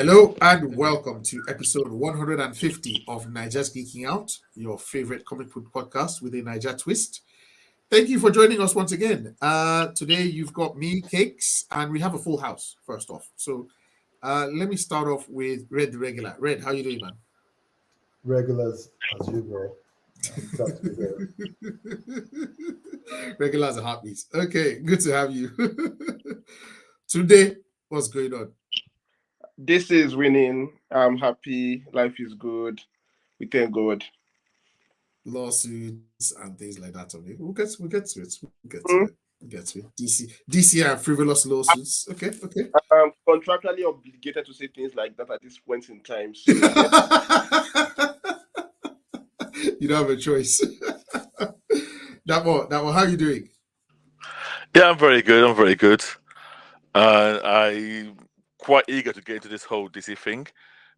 Hello and welcome to episode 150 of Naija's Geeking Out, your favorite comic book podcast with a Naija twist. Thank you for joining us once again. Today you've got me, Cakes, and we have a full house, first off. So let me start off with Red the Regular. Red, how you doing, man? Regulars as usual. I'm glad to be here. Regular as a heartbeat. Okay, good to have you. Today, what's going on? This is winning. I'm happy. Life is good. We thank God. Lawsuits and things like that. Okay, we'll get to it. We'll get to it. DC and frivolous lawsuits. Okay. I'm contractually obligated to say things like that at this point in time. So, you don't have a choice. That one, how are you doing? Yeah, I'm very good. I'm quite eager to get into this whole DC thing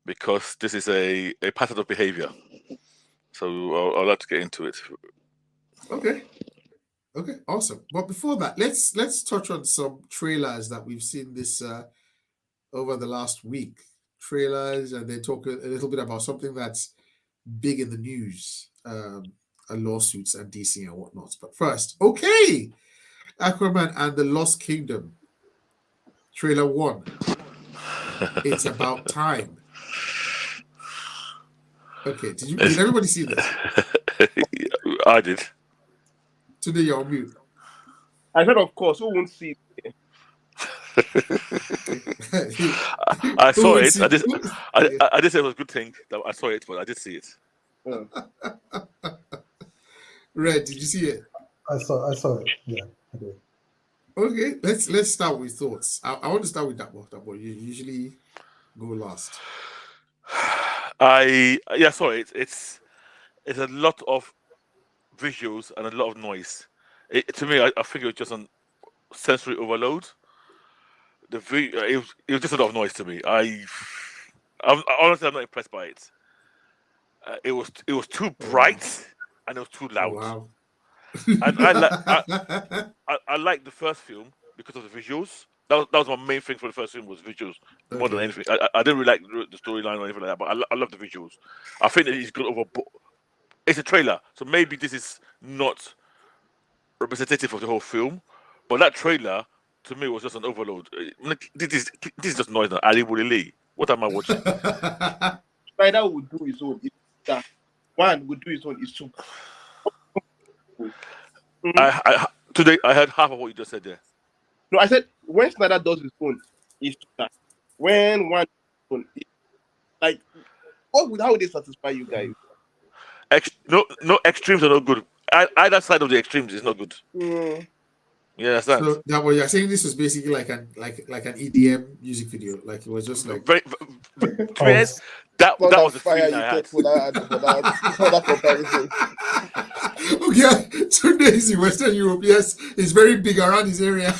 because this is a pattern of behavior. So I'd like to get into it. Okay, awesome. But before that, let's touch on some trailers that we've seen this over the last week. Trailers, and then talk a little bit about something that's big in the news, lawsuits and DC and whatnot. But first, okay, Aquaman and the Lost Kingdom, trailer 1. It's about time. Okay, did everybody see this? I did. Today you're on mute. I said, of course, who won't see it? I saw it. I did say it was a good thing that I saw it, but I did see it. Red, did you see it? I saw it. Yeah, I did. Okay, let's start with thoughts. I want to start with that one. You usually go last. I saw it. It's a lot of visuals and a lot of noise. To me, I think it was just on sensory overload. It was just a lot of noise to me. Honestly, I'm not impressed by it. It was too bright and it was too loud. Wow. And I like the first film because of the visuals. That was my main thing for the first film was visuals more than anything. I didn't really like the storyline or anything like that, but I love the visuals. I think that he's gone overboard. It's a trailer, so maybe this is not representative of the whole film. But that trailer to me was just an overload. This is just noise. Ali Wulili. What am I watching? Spider would do his own. One would do his own. It's too. Today I heard half of what you just said there. No, I said when Snyder does his own, it's that. When one own, like, how would they satisfy you guys? No extremes are not good. Either side of the extremes is not good. Yeah, that's that. So that what you're saying? This was basically like an EDM music video. Like it was just like very yes. That was the feeling I had. For that comparison. Okay, 2 days in Western Europe. Yes, it's very big around his area.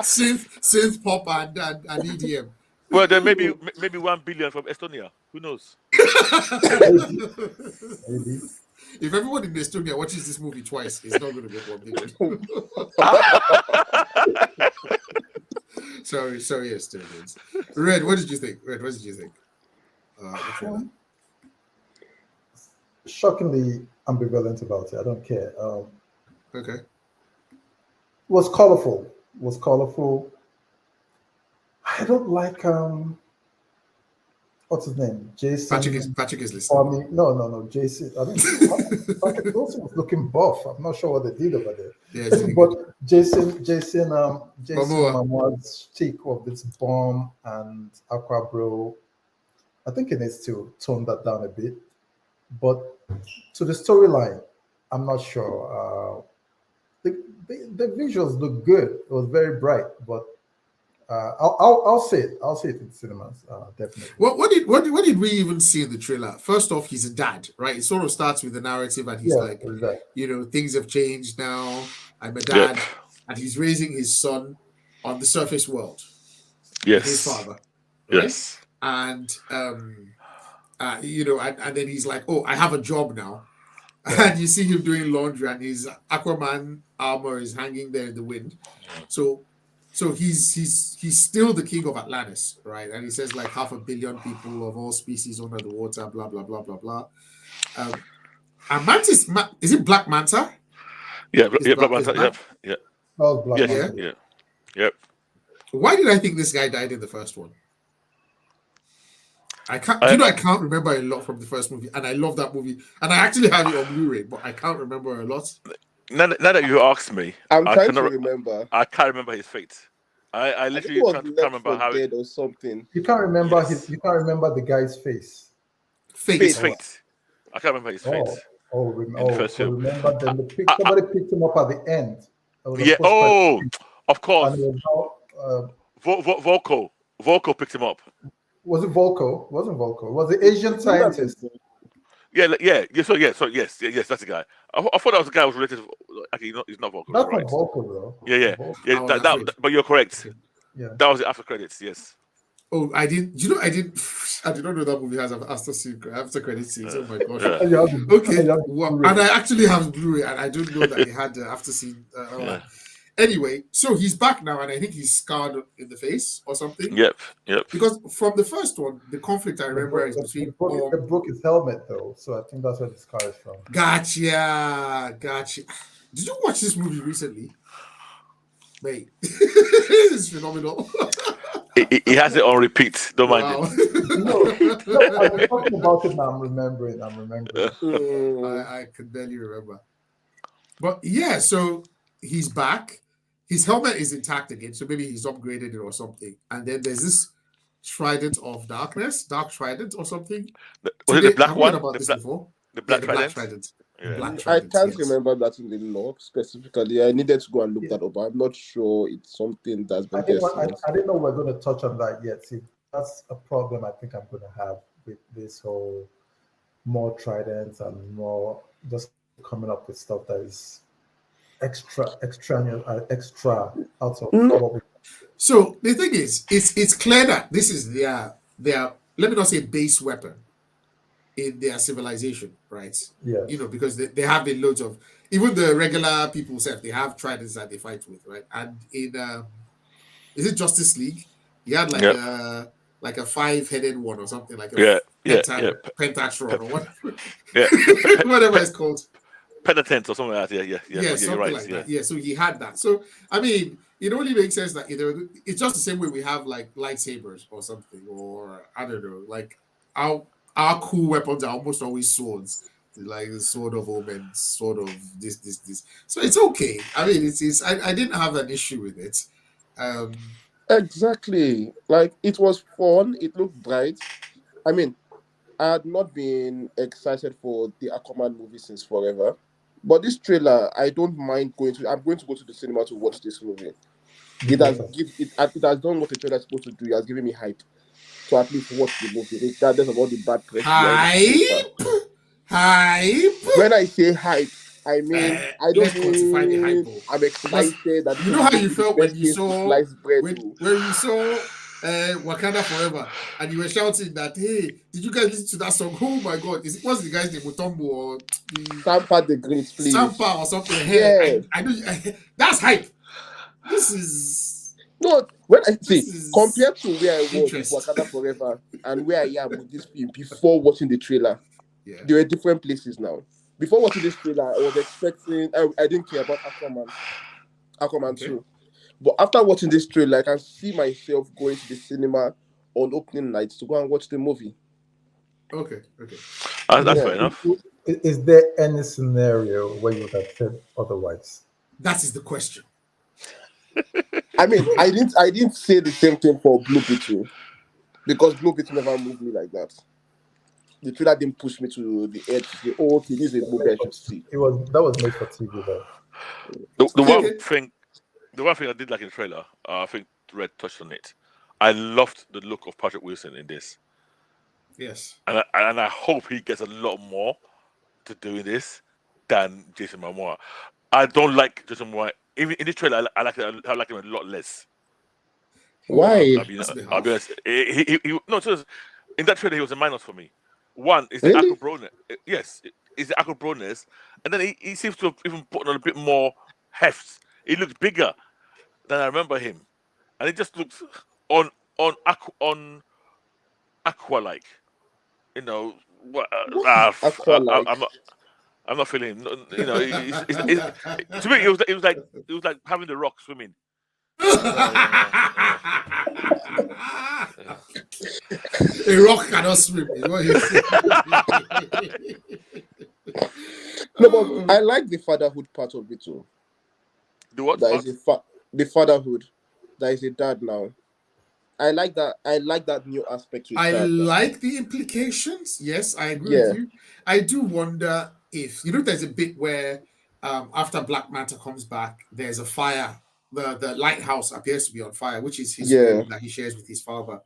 synth pop and EDM. Well, then maybe 1 billion from Estonia. Who knows? Maybe. If everyone in Estonia watches this movie twice, it's not going to make 1 billion. Sorry, Estonians. Red, what did you think? Shockingly ambivalent about it. I don't care. Okay. Was colorful. I don't like what's his name? Jason. Patrick is listening. No. Jason. I think Patrick Wilson was looking buff. I'm not sure what they did over there. Yeah, but Jason Momoa's cheek of this bomb and Aqua Bro. I think it needs to tone that down a bit. But to the storyline, I'm not sure. The visuals look good. It was very bright, but I'll see it. I'll see it in cinemas, definitely. What did we even see in the trailer? First off, he's a dad, right? It sort of starts with the narrative, and he's exactly. Things have changed now. I'm a dad, and he's raising his son on the surface world. Yes, his father. Right? Yes, and and then he's like, "Oh, I have a job now," and you see him doing laundry, and his Aquaman armor is hanging there in the wind. So So he's still the king of Atlantis, right? And he says like 500 million people of all species under the water, blah blah blah blah blah. And Mantis, is it Black Manta? Yeah, Is yeah, Black, Black is Manta, Black? yeah, That was Black yes, Manta. yeah, yep. Why did I think this guy died in the first one? I can't. Do you know I can't remember a lot from the first movie, and I love that movie, and I actually have it on Blu-ray, but I can't remember a lot. Now that you asked me, I'm I trying to cannot. remember. I can't remember his fate. I I think it literally was can't Left remember 4 how Dead or something. You can't remember Yes. You can't remember the guy's face. Fate. his fate. I can't remember his fate. In the first film. remember then somebody picked him up at the end. There was a Yeah. post-credit Oh, scene, of course. and it was Volko picked him up. was it Volko? It wasn't Volko. It was the Asian scientist. Yeah. So yes, that's the guy. I thought that was the guy who was related. Actually, he's not Volko. That's Right? not Volko, though. Yeah. I was afraid. But you're correct. Okay. Yeah. That was the after credits. Yes. Oh, I did. You know, I did. I did not know that movie has an after credit scenes. Oh my gosh. Yeah. And you have the- Okay. and you have the Well, Blu-ray. and I actually have Blu-ray, and I don't know that he had the after scene. Yeah. Anyway, so he's back now, and I think he's scarred in the face or something. Yep. Because from the first one, the conflict I remember is between. They broke his helmet, though, so I think that's where the scar is from. Gotcha. Did you watch this movie recently? Mate, this is phenomenal. He has it on repeat. Don't mind Wow. I'm talking about it now. I'm remembering. I could barely remember. But yeah, so he's back. His helmet is intact again, so maybe he's upgraded it or something. And then there's this Trident of Darkness, Dark Trident or something. Was it the black I've one? heard about this before. The Black The Trident? Trident. Yeah. Black I Trident, can't yes. remember that in the law specifically. I needed to go and look that up. I'm not sure it's something that's been there since. I didn't know we're going to touch on that yet. See, that's a problem I think I'm going to have with this whole more tridents and more just coming up with stuff that is extra out of what we. So the thing is, it's clear that this is their let me not say base weapon in their civilization, right? Yeah. You know, because they have been loads of even the regular people self, they have tridents that they fight with, right? And in is it Justice League? He had like a 5-headed one or something like a pentatron or whatever. Yeah. Whatever it's called. Penitent or something like that. Yeah. Yeah, something right. like that. Yeah, so he had that. So I mean, it only makes sense that it's just the same way we have like lightsabers or something, or I don't know, like our cool weapons are almost always swords, like the sword of omens, sword of this. So it's okay. I mean, it's I didn't have an issue with it. Exactly. Like it was fun. It looked bright. I mean, I had not been excited for the Aquaman movie since forever. But this trailer, I don't mind going to. I'm going to go to the cinema to watch this movie. It has done what the trailer is supposed to do. It has given me hype to at least watch the movie, regardless of all the bad press. Hype. When I say hype, I mean I don't quantify the hype. I'm excited that you know how you felt when you saw sliced bread. When you saw Wakanda Forever and you were shouting that, hey, did you guys listen to that song? Oh my god, what's the guy's name? Mutombo or Sampa the Great, please. Sampa or something. Yeah. I know that's hype. This is no when I see compared to where I was with interest. Wakanda Forever and where I am with this film before watching the trailer, there were different places now. Before watching this trailer, I was expecting I didn't care about Aquaman 2. But after watching this trailer, I can see myself going to the cinema on opening night to go and watch the movie. Okay. That's fair enough. Is there any scenario where you would have said otherwise? That is the question. I mean, I didn't say the same thing for Blue Beetle because Blue Beetle never moved me like that. The trailer didn't push me to the edge to say, "Oh, okay, this is a movie I should see." That was made for TV though. The one thing I did like in the trailer, I think Red touched on it. I loved the look of Patrick Wilson in this. Yes. And I hope he gets a lot more to doing this than Jason Momoa. I don't like Jason Momoa. Even in this trailer, I like him a lot less. Why? I'll be honest. In that trailer, he was a minus for me. One is the Really? Aquabrone. Yes, is the Aquabrones, and then he seems to have even put on a bit more heft. He looks bigger than I remember him. and it just looks on aqua like. You know, Aqua-like? I'm not feeling. You know, to me, it was like having the Rock swimming. A rock cannot swim. Is what he's saying. No, but I like the fatherhood part of it too. The what? That is the fatherhood. That is a dad now. I like that. I like that new aspect to his I character. like the implications. Yes, I agree with you. I do wonder if there's a bit where after Black Manta comes back, there's a fire. The lighthouse appears to be on fire, which is his home that he shares with his father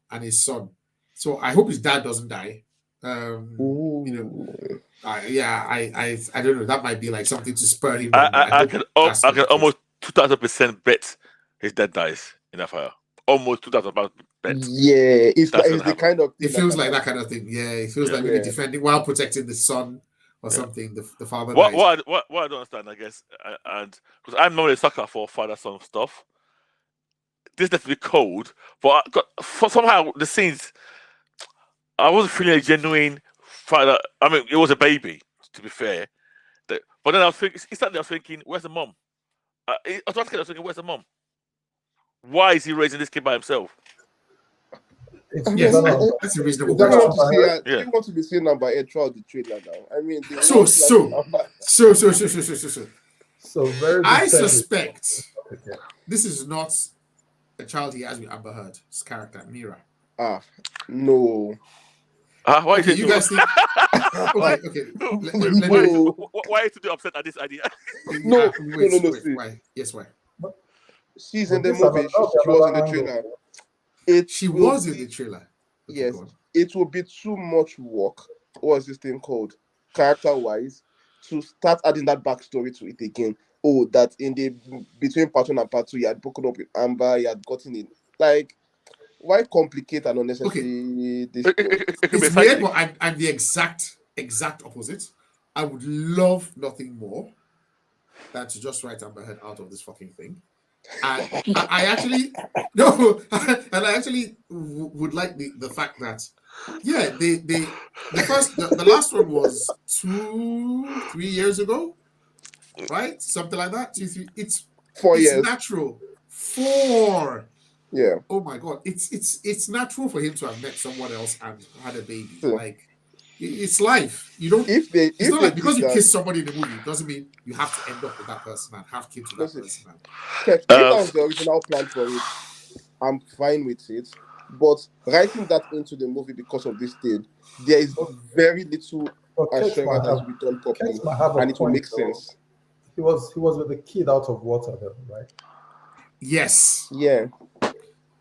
and his son. So I hope his dad doesn't die. I don't know. That might be like something to spur him on. I can almost 2,000% bet his dad dies in that fire. Almost 2,000% bet. Yeah, it's the kind of thing. It feels like that kind of thing. Yeah, it feels like maybe defending while protecting the son or something. The father. What I don't understand, I guess, and because I'm normally a sucker for father-son stuff. This definitely cold, but somehow the scenes, I wasn't feeling a genuine father. I mean, it was a baby, to be fair. But then I was thinking, where's the mom? Automatically, I was thinking, where's the mom? Why is he raising this kid by himself? Yes, that's a reasonable question. You want to be seen now by a throughout the trailer now. I mean, so very. I suspect this is not a child he has with Amber Heard's character Mira. No. Why okay, you guys think? Okay. Why are you too upset at this idea? No. Why? Yes, why? She's in the movie. She was in the trailer. She was in the trailer. Yes. It will be too much work. What's this thing called? Character-wise, to start adding that backstory to it again. Oh, that in the between part 1 and part 2, you had broken up with Amber, you had gotten it. Like, why complicate and unnecessary this? It's weird, but I'm the exact opposite. I would love nothing more than to just write Amber Heard out of this fucking thing. And I actually would like the fact that the last one was 2-3 years ago, right? Something like that. 2-3. It's 4 years. Natural. 4. Yeah. Oh my god, it's natural for him to have met someone else and had a baby. Like, it's life. You don't. It's not like because you kiss somebody in the movie doesn't mean you have to end up with that person and have kids with that person. If that was the original plan for it, I'm fine with it. But writing that into the movie because of this thing, there is very little assurance that will be done properly, and it will make sense. He was with the kid out of water, then, right? Yes. Yeah.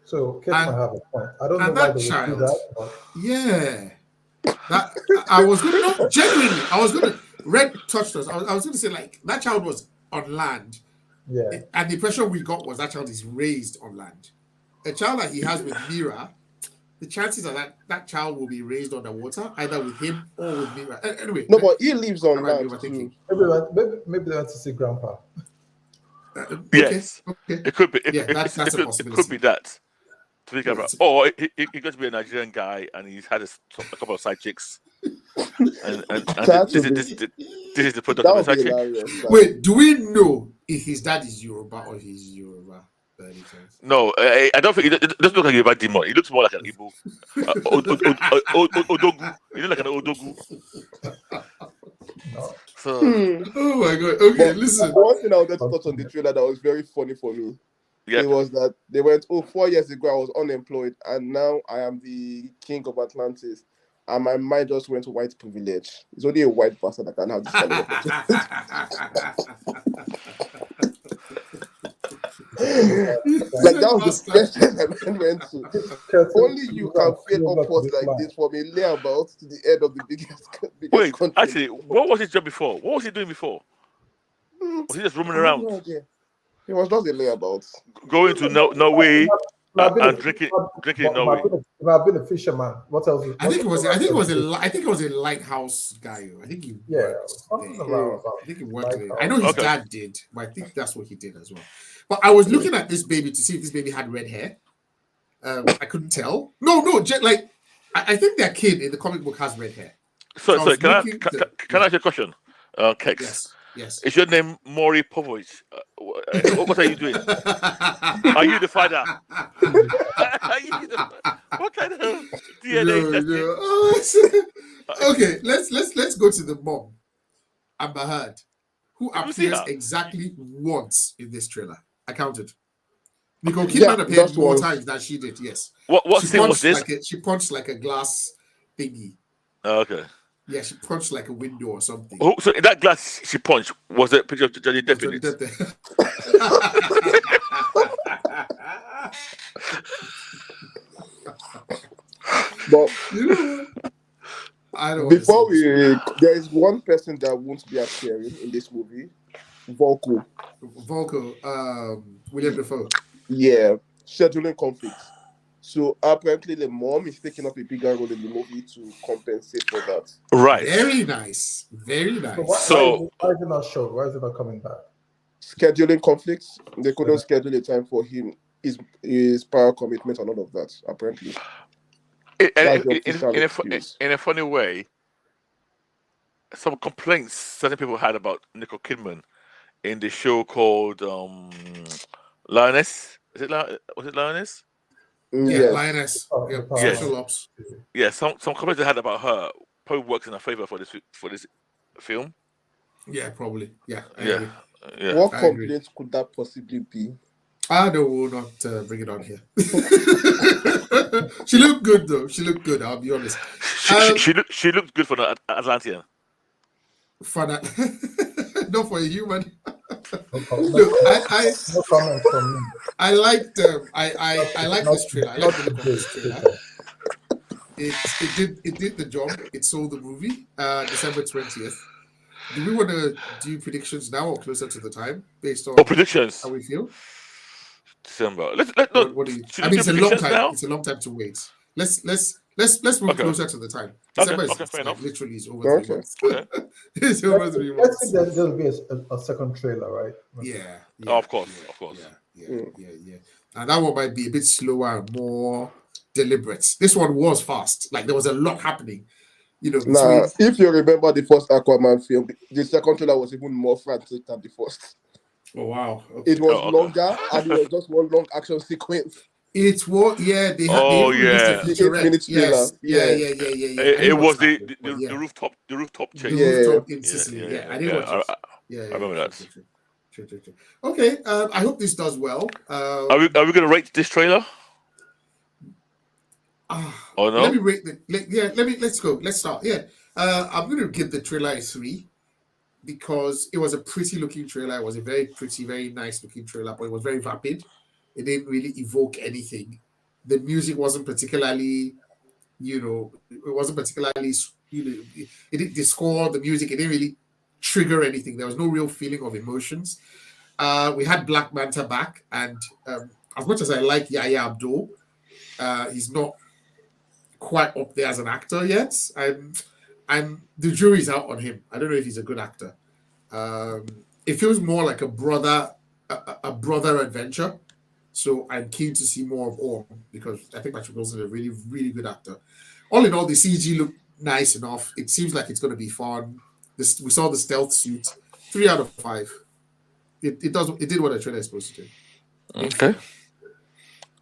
So Kate might have a point. I don't know why they would do that. But... Yeah. That I was gonna Red touched us. I was gonna say, like, that child was on land. Yeah. And the impression we got was that child is raised on land. A child that he has with Mira, the chances are that child will be raised underwater, either with him or with Mira. Anyway. No, but he lives on land. Maybe they want to see Grandpa. Yes. Okay. It could be. That's a possibility. It could be that. To think about. Or he got to be a Nigerian guy and he's had a couple of side chicks. and this is the product of a side chick. Wait, do we know if his dad is Yoruba or he's Yoruba? No, I don't think it doesn't look like a Yoruba demon. He looks more like an Igbo. Odogu. He looks like an Odogu. No. So, oh my god. Okay, listen. One thing I wanted to touch on the trailer that was very funny for me. It was that they went, 4 years ago I was unemployed and now I am the king of Atlantis. And my mind just went to white privilege. It's only a white person that can have this kind of like, that was the first time I went to. Only you can fail upwards like this from a layabout to the end of the biggest wait, country. actually, what was his job before? What was he doing before? Was he just roaming around? It was just a layabout. Going to Norway, I'm drinking in Norway. If I've been a fisherman, what else? I think it was a lighthouse guy. I think he worked something there. about I think he worked there. I know lighthouse. his Okay. dad did, but I think that's what he did as well. But I was looking at this baby to see if this baby had red hair. I couldn't tell. No, like I think their kid in the comic book has red hair. So, I was can I looking to- ask you a question? Kex. Yes. Is your name Maury Povich? What are you doing? Are you the father? What kind of DNA testing? Okay, let's go to the mom, Amber Heard, who Did you see appears her? exactly once in this trailer. I counted. Nicole Yeah, Kidman appeared just more once. times than she did. Yes. What She scene was punched this? she punched like a glass thingy. Okay. Yeah, she punched like a window or something. Oh, so in that glass she punched, was it a picture of Johnny Depp in Johnny it? Depp there. But You know what? I don't. before want to see there is one person that won't be appearing in this movie, Volko. Volko, William Dafoe. Yeah, scheduling conflicts. So apparently the mom is taking up a bigger role in the movie to compensate for that. Right. Very nice. Very nice. Why is it not shown? Why is it not coming back? Scheduling conflicts. They couldn't schedule a time for him. His power commitment and all of that. Apparently, That's the official excuse. In a funny way, some complaints certain people had about Nicole Kidman in the show called Lioness. Was it Lioness? Yeah, Yes. Lioness. Yeah, Yes. Special Ops. Yeah, some comments they had about her probably works in her favor for this film. Yeah, probably. Yeah. I Yeah. agree. Yeah. What I agree. complaints could that possibly be? I will not bring it on here. She looked good though. She looked good. I'll be honest. She looked good for the Atlantean. For that, not for a human. No comment. Look, No comment from me. I liked I like this trailer. I like the look of this trailer. It did the job. It sold the movie. December 20th. Do we want to do predictions now or closer to the time based on Predictions. how we feel? December. What do you? Should I we mean, do it's a long predictions time. now? It's a long time to wait. Let's move Okay. closer to the time. Okay, December okay, fair enough. literally is over 3 Okay. months. Okay. It's over 3 Let's months. say there'll be a second trailer, right? Yeah. Oh, of course. Yeah. And that one might be a bit slower and more deliberate. This one was fast. Like there was a lot happening. You know, Now, between if you remember the first Aquaman film, the second trailer was even more frantic than the first. oh wow. Okay. It was okay. longer and it was just one long action sequence. It was they had Oh, they even released yeah. a The featurette. 8-minute trailer. Yeah. It was the the rooftop the chase. Yeah. rooftop in Sicily. Yeah, I didn't watch it. Yeah, I remember that. True. Okay, I hope this does well. Are we going to rate this trailer? Oh no. Let me rate let's go. Let's start. Yeah. I'm going to give the trailer a 3 because it was a pretty looking trailer. It was a very pretty, very nice looking trailer, but it was very vapid. It didn't really evoke anything. The music wasn't particularly, it wasn't particularly, it didn't, the score, the music, it didn't really trigger anything. There was no real feeling of emotions. We had Black Manta back, and as much as I like Yahya Abdul, he's not quite up there as an actor yet. I'm the jury's out on him. I don't know if he's a good actor. It feels more like a brother adventure. So I'm keen to see more of Orm because I think Patrick Wilson is a really, really good actor. All in all, the CG looked nice enough. It seems like it's going to be fun. We saw the stealth suit. 3 out of 5. It did what a trailer is supposed to do. Okay.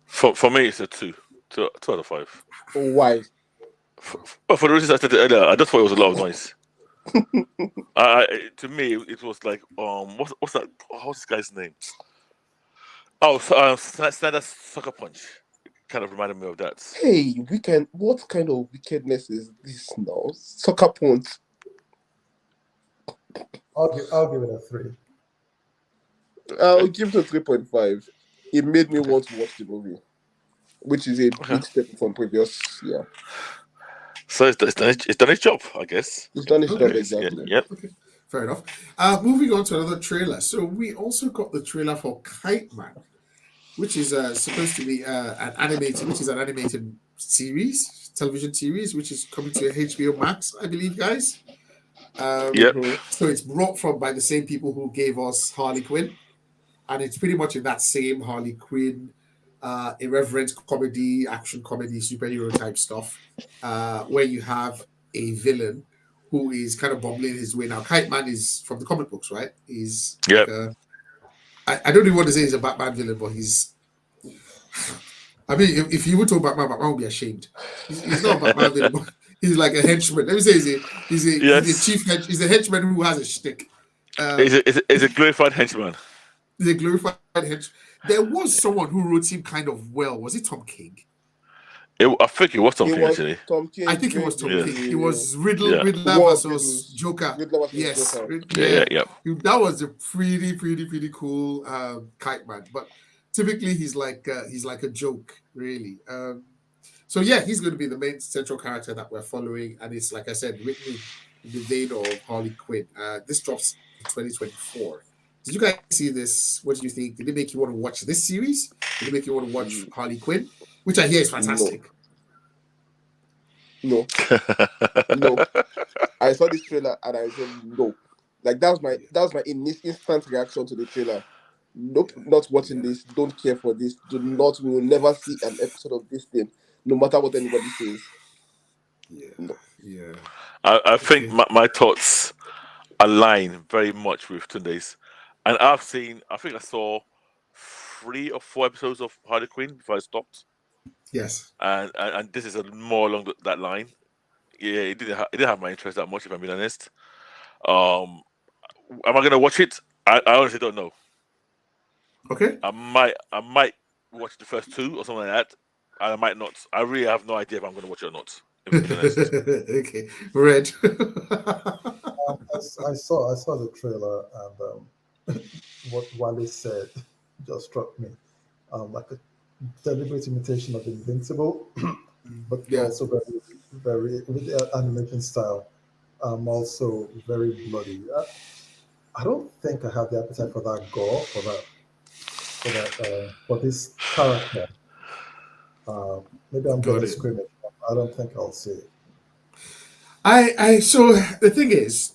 For me, it's a 2. 2 out of 5. Why? But for the reasons I said earlier, I just thought it was a lot of noise. To me, it was like what's that? What's this guy's name? Oh, Snyder's Sucker Punch. Kind of reminded me of that. Hey, what kind of wickedness is this now? Sucker Punch. I'll give it a 3. I'll give it a 3.5. It made me want to watch the movie, which is a big step from previous year. So it's done its job, I guess. It's done its job, Okay. exactly. Yep. Okay, fair enough. Moving on to another trailer. So we also got the trailer for Kite-Man. which is supposed to be an animated series, television series, which is coming to HBO Max, I believe, guys. Yep. So it's brought from by the same people who gave us Harley Quinn, and it's pretty much in that same Harley Quinn, irreverent comedy, action comedy, superhero type stuff, where you have a villain who is kind of bumbling his way. Now, Kite-Man is from the comic books, right? He's like Yep. I don't even want to say he's a Batman villain, but he's. I mean, if you would talk Batman would be ashamed. He's not a Batman villain, but he's like a henchman. Let me say he's a Yes. chief he's a henchman who has a shtick. Is a glorified henchman. He's a glorified henchman. There was someone who wrote him kind of well. Was it Tom King? I think it was Tom It King was actually. Tom King. I think it was Tom Yeah. King. It was Riddler, Yeah. Riddler War versus Riddles. Joker. Riddler versus Yes, Joker. Yeah. That was a pretty cool Kite Man. But typically he's like a joke, really. So yeah, he's going to be the main central character that we're following, and it's like I said, written in the vein of Harley Quinn. This drops in 2024. Did you guys see this? What did you think? Did it make you want to watch this series? Did it make you want to watch Harley Quinn, which I hear is fantastic? No. I saw this trailer and I said no. Like that was my instant reaction to the trailer. Nope, not watching this. Don't care for this. We will never see an episode of this thing, no matter what anybody says. Yeah. I think my thoughts align very much with Tunde's, and I think I saw 3 or 4 episodes of Harley Quinn before I stopped. Yes. And this is more along that line. Yeah, it didn't have my interest that much, if I'm being honest. Am I gonna watch it? I honestly don't know. Okay. I might watch the first 2 or something like that. I might not. I really have no idea if I'm gonna watch it or not. If I'm being honest. Okay. Red. I saw the trailer, and what Wale said just struck me, like a deliberate imitation of Invincible, but also very with the animation style, also very bloody. I don't think I have the appetite for that gore, for this character. Maybe I'm Got getting it. scrimmage. I don't think I'll see it. So the thing is,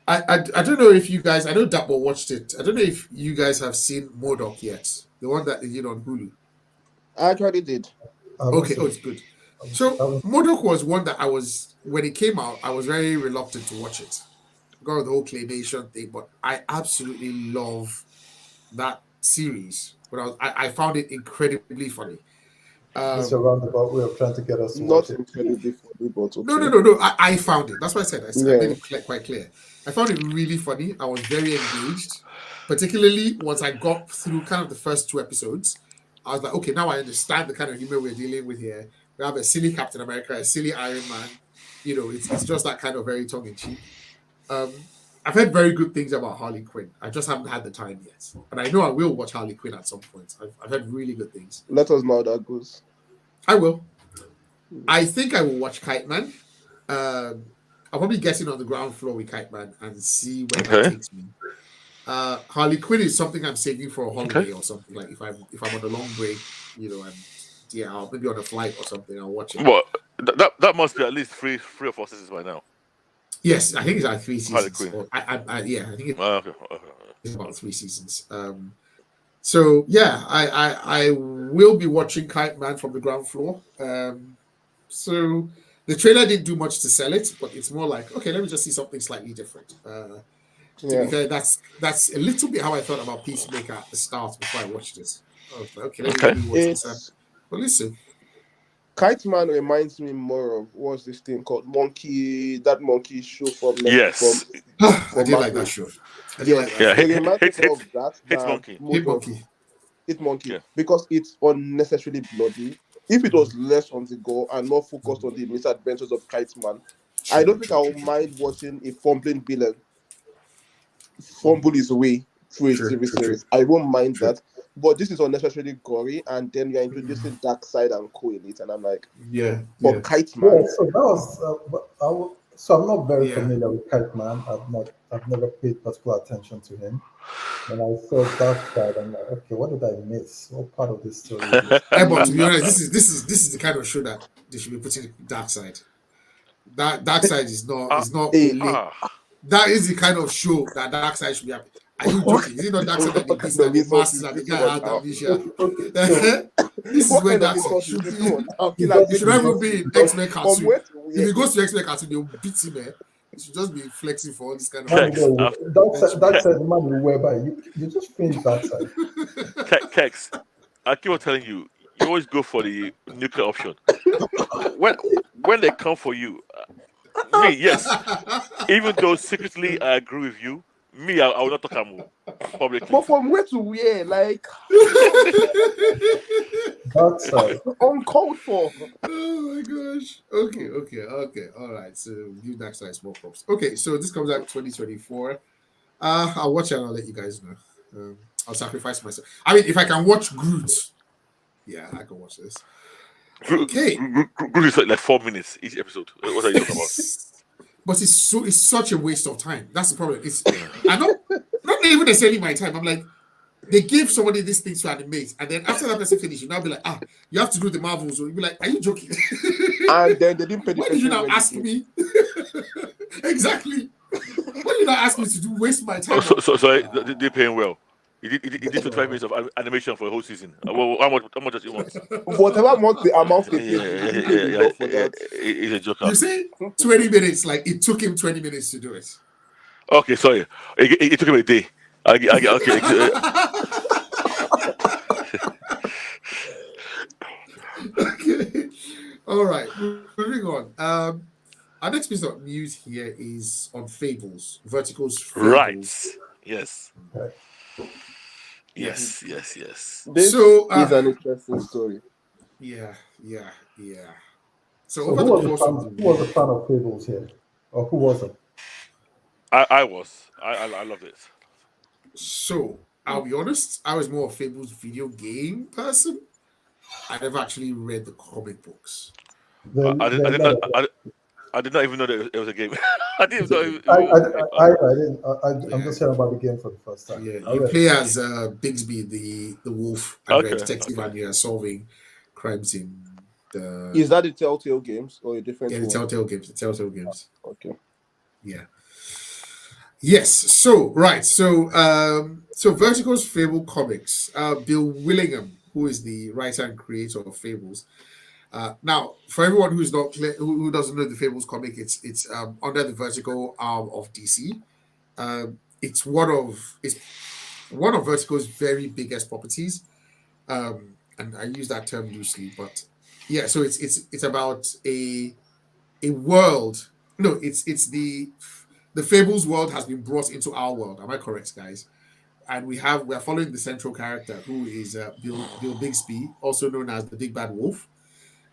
I don't know if you guys, I know Dapo watched it. I don't know if you guys have seen MODOK yet, the one that they did on Hulu. I actually did. Okay, it's good. So MODOK was one that when it came out, I was very reluctant to watch it. Got the whole claymation thing, but I absolutely love that series. But I found it incredibly funny. It's a roundabout way of trying to get us to Not watch it. incredibly funny, but okay. No. I found it. That's what I said. I Yeah. made it quite clear. I found it really funny. I was very engaged, particularly once I got through kind of the first 2 episodes. I was like, okay, now I understand the kind of humor we're dealing with here. We have a silly Captain America, a silly Iron Man. You know, it's just that kind of very tongue in cheek. I've heard very good things about Harley Quinn. I just haven't had the time yet. But I know I will watch Harley Quinn at some point. I've heard really good things. Let us know how that goes. I will. I think I will watch Kite-Man. I'll probably get in on the ground floor with Kite-Man and see where that takes me. Harley Quinn is something I'm saving for a holiday or something. Like if I'm on a long break, you know, and I'll maybe on a flight or something, I'll watch it. Well, that must be at least 3 or 4 seasons by now. Yes, I think it's like 3 seasons. Harley Quinn. I think Okay. it's about 3 seasons. So yeah, I will be watching Kite-Man from the ground floor. So the trailer didn't do much to sell it, but it's more like, okay, let me just see something slightly different. To be fair, that's a little bit how I thought about Peacemaker at the start before I watched it. I was like, okay, let me watch this. But listen, Kite-Man reminds me more of what's this thing called that monkey show from Yes. I did like that show. I did like that. Yeah, It reminds me of that. Hit Monkey. Yeah. Because it's unnecessarily bloody. If it was less on the go and more focused on the misadventures of Kite-Man, I don't think I would mind watching a fumbling villain fumble his way through a TV series. I won't mind that. But this is unnecessarily gory, and then you're introducing Dark Side and co in it, and I'm like, Kite-Man. Yeah, so that was So I'm not very Yeah. familiar with Kite-Man. I've never paid particular attention to him. When I saw Dark Side, I'm like, okay, what did I miss? What part of this story is this? But to be honest, this is the kind of show that they should be putting Dark Side. That Dark Side is not Hey, only that is the kind of show that Dark Side should be happy. Are you joking? Is it not Dark Side that they what beat kind that of they insult masses is and the this guy one had now? amnesia? Okay, so This is What where kind of Dark Side insult is should this be. one now? he Kill am, He just, should he not make even just, be he in just X-Men from cartoon. where to If he where? goes to X-Men cartoon, they'll beat him. He should just be flexing for all this kind of man, Kex, Dark Side, the man will wear by you just finished Dark Side. Kex, I keep on telling you, you always go for the nuclear option. When when they come for you, me, yes. Even though secretly I agree with you, me, I will not talk about publicly. But from where to where? Like Dark Side. uncalled for. Oh my gosh. Okay. All right. So give Dark Side small props. Okay, so this comes out 2024. I'll watch it and I'll let you guys know. I'll sacrifice myself. I mean, if I can watch Groot, yeah, I can watch this. Okay. Groot is like 4 minutes each episode. What are you talking about? But it's such a waste of time. That's the problem. I don't not even necessarily my time. I'm like, they gave somebody these things to animate, and then after that person finish, you now be like, you have to do the Marvels. Or you'll be like, are you joking? And then they didn't pay the Why did you person now when ask they came. me? Exactly. Why did you not ask me to do waste my time? So they're paying well. He did 25 minutes of animation for a whole season. Well, how much does he want? Whatever amount the amount they Yeah, paid, he paid enough for that. he's a joker. You say 20 minutes, like it took him 20 minutes to do it. Okay, sorry. It took him a day. Okay. Okay. All right. Moving on. Our next piece of news here is on Fables. Vertical's Fables. Right. Yes. Okay. Yes. This So, is an interesting story. Yeah. So over who the was, a course fan, of the who was a week, fan of Fables here? Or who wasn't? I was. I loved it. so I'll be honest, I was more a Fables video game person. I never actually read the comic books. I There are a did lot not. of I did not even know that it was a game. I didn't them. even know. I didn't. I'm Yeah. just hearing about the game for the first time. Yeah, I you read play it. as Bigsby, the wolf, and you're a Okay. detective, and you're solving crimes in the Is that the Telltale games or a different the one? Telltale games. The Telltale games. Okay. Yeah. Yes. So Vertical's Fable Comics. Bill Willingham, who is the writer and creator of Fables. Now, for everyone who's not clear, who doesn't know the Fables comic, it's under the Vertical arm of DC. It's one of Vertical's very biggest properties, and I use that term loosely, but yeah. So it's about a world. No, it's the Fables world has been brought into our world. Am I correct, guys? And we are following the central character who is Bill Bixby, also known as the Big Bad Wolf.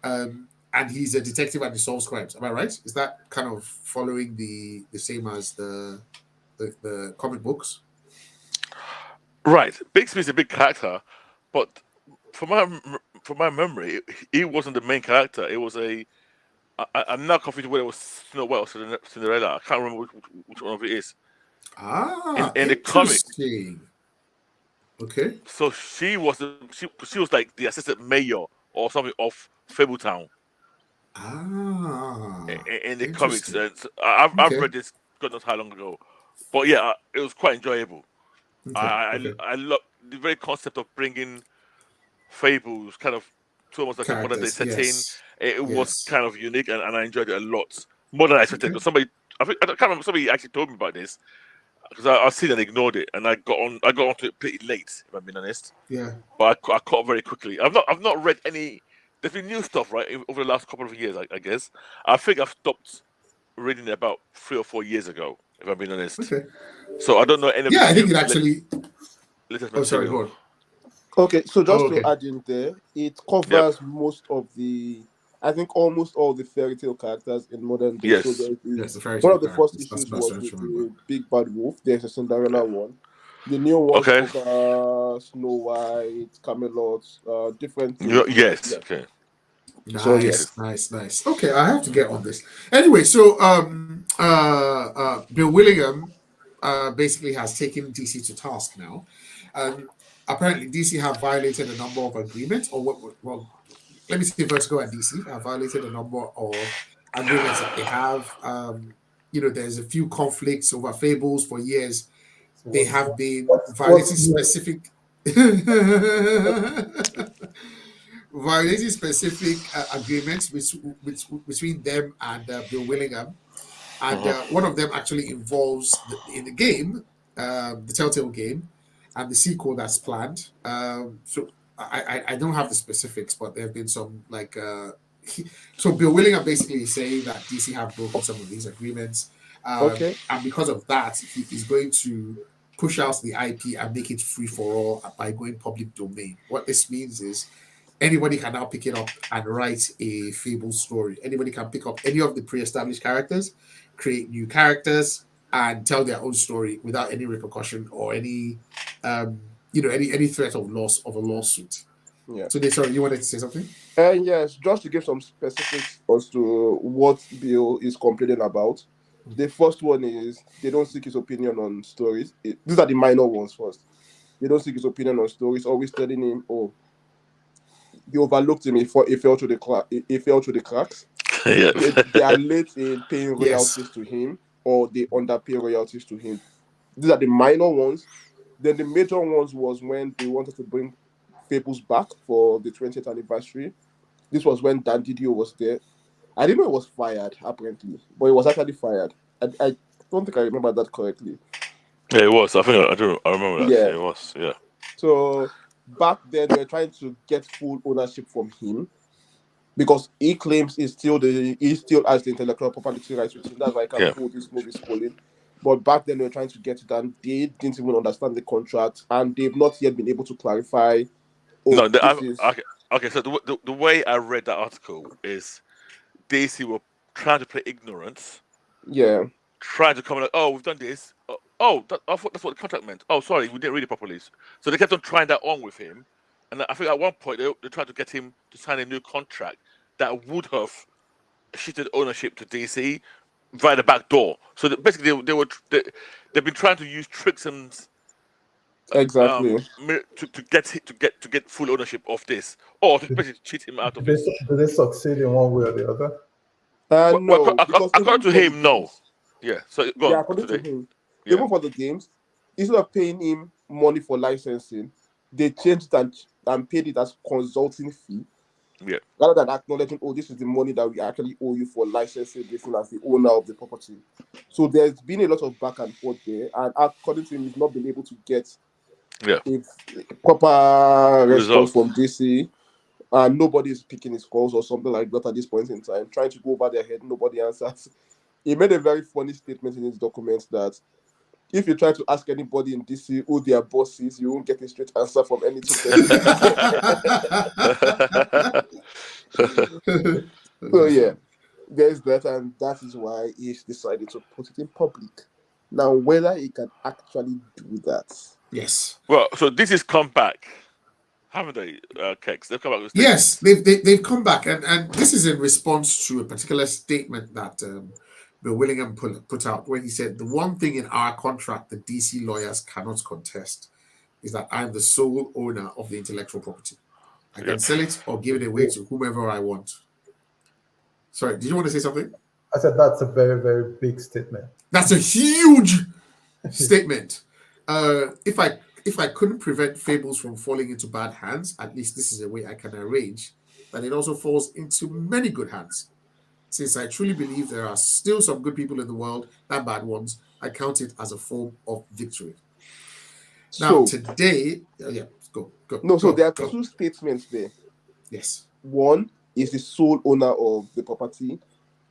And he's a detective and he solves crimes. Am I right? Is that kind of following the same as the comic books? Right. Bixby's a big character, but from my memory, he wasn't the main character. It was I'm now confused whether it was Snow White or Cinderella. I can't remember which one of it is. In the comic. Interesting. Okay. So she was she was like the assistant mayor or something of Fabletown in the comics. Interesting. And I've Okay. read this God knows how long ago, but yeah, it was quite enjoyable. Okay. I love the very concept of bringing fables kind of to almost like a modern day Characters. setting. Yes. It was Yes. kind of unique, and I enjoyed it a lot more than I expected. Because I can't remember, somebody actually told me about this because I've seen and ignored it, and I got onto it pretty late, if I'm being honest. Yeah. But I caught very quickly. I've not read any. There's been new stuff right over the last couple of years, I guess. I think I've stopped reading it about 3 or 4 years ago, if I'm being honest. Okay. So I don't know any of Yeah, the I think new it actually. latest Oh, sorry. Go material. on. Okay, so just Okay. to add in there, it covers most of the, I think almost all the fairy tale characters in modern day. Yes. So there is Yes, the fairy one tale of the first characters. issues That's was what I with remember. the Big Bad Wolf. There's a Cinderella one. The new ones Okay. cover Snow White, Camelot, different things. Yes. Yeah. Okay. So yeah. Nice. Okay, I have to get on this. Anyway, so Bill Willingham basically has taken DC to task now. Apparently, DC have violated a number of agreements, or well, let me see first go at DC. Have violated a number of agreements that they have. There's a few conflicts over Fables for years. So They have been what's violating new? specific violating specific agreements between them and Bill Willingham. And one of them actually involves in the game, the Telltale game, and the sequel that's planned. So I don't have the specifics, but there have been some so Bill Willingham basically is saying that DC have broken some of these agreements, Okay. and because of that, he is going to push out the IP and make it free for all by going public domain. What this means is anybody can now pick it up and write a Fable story. Anybody can pick up any of the pre-established characters, create new characters, and tell their own story without any repercussion or any any threat of loss of a lawsuit. Yeah. So sorry, you wanted to say something? And yes, just to give some specifics as to what Bill is complaining about. The first one is they don't seek his opinion on stories. These are the minor ones first. They don't seek his opinion on stories, always telling him, oh, they overlooked him, he fell through the cracks. Yeah. They are late in paying Yes. royalties to him, or they underpay royalties to him. These are the minor ones. Then the major ones was when they wanted to bring Fables back for the 20th anniversary. This was when Dan Didio was there. I didn't know he was fired, apparently, but he was actually fired. I don't think I remember that correctly. Yeah, it was. I think I remember that. Yeah. It was. Yeah. So back then, they were trying to get full ownership from him because he claims he still has the intellectual property rights with him. That's why he can pull this movie spoiling. But back then, they were trying to get it, and they didn't even understand the contract, and they've not yet been able to clarify. Okay. So the way I read that article is DC were trying to play ignorance. Yeah. Trying to come like, oh, we've done this. I thought that's what the contract meant. Oh, sorry, we didn't read it properly. So they kept on trying that on with him, and I think at one point they tried to get him to sign a new contract that would have shifted ownership to DC via the back door. So basically, they've been trying to use tricks and exactly to get full ownership of this, or to basically cheat him out of it. Do they succeed in one way or the other? No, because according to him, no. Yeah, so go on. According to him, even for the games, instead of paying him money for licensing, they changed it and paid it as consulting fee. Yeah. Rather than acknowledging, oh, this is the money that we actually owe you for licensing this one as the owner of the property. So there's been a lot of back and forth there, and according to him, he's not been able to get a proper response from DC. And nobody is picking his calls or something like that at this point in time. Trying to go over their head, nobody answers. He made a very funny statement in his documents that if you try to ask anybody in DC who their boss is, you won't get a straight answer from any two persons. So yeah, there's that, and that is why he's decided to put it in public. Now, whether he can actually do that. Yes. Well, so this has come back, haven't they, Kex? They've come back with yes, they've come back, and this is in response to a particular statement that Bill Willingham put out, where he said, the one thing in our contract the DC lawyers cannot contest is that I'm the sole owner of the intellectual property. I can sell it or give it away to whomever I want. Sorry, did you want to say something? I said that's a very, very big statement. That's a huge statement. If I couldn't prevent Fables from falling into bad hands, at least this is a way I can arrange that it also falls into many good hands. Since I truly believe there are still some good people in the world and bad ones, I count it as a form of victory. Now, today, go. No, so there are two statements there. Yes. One is the sole owner of the property.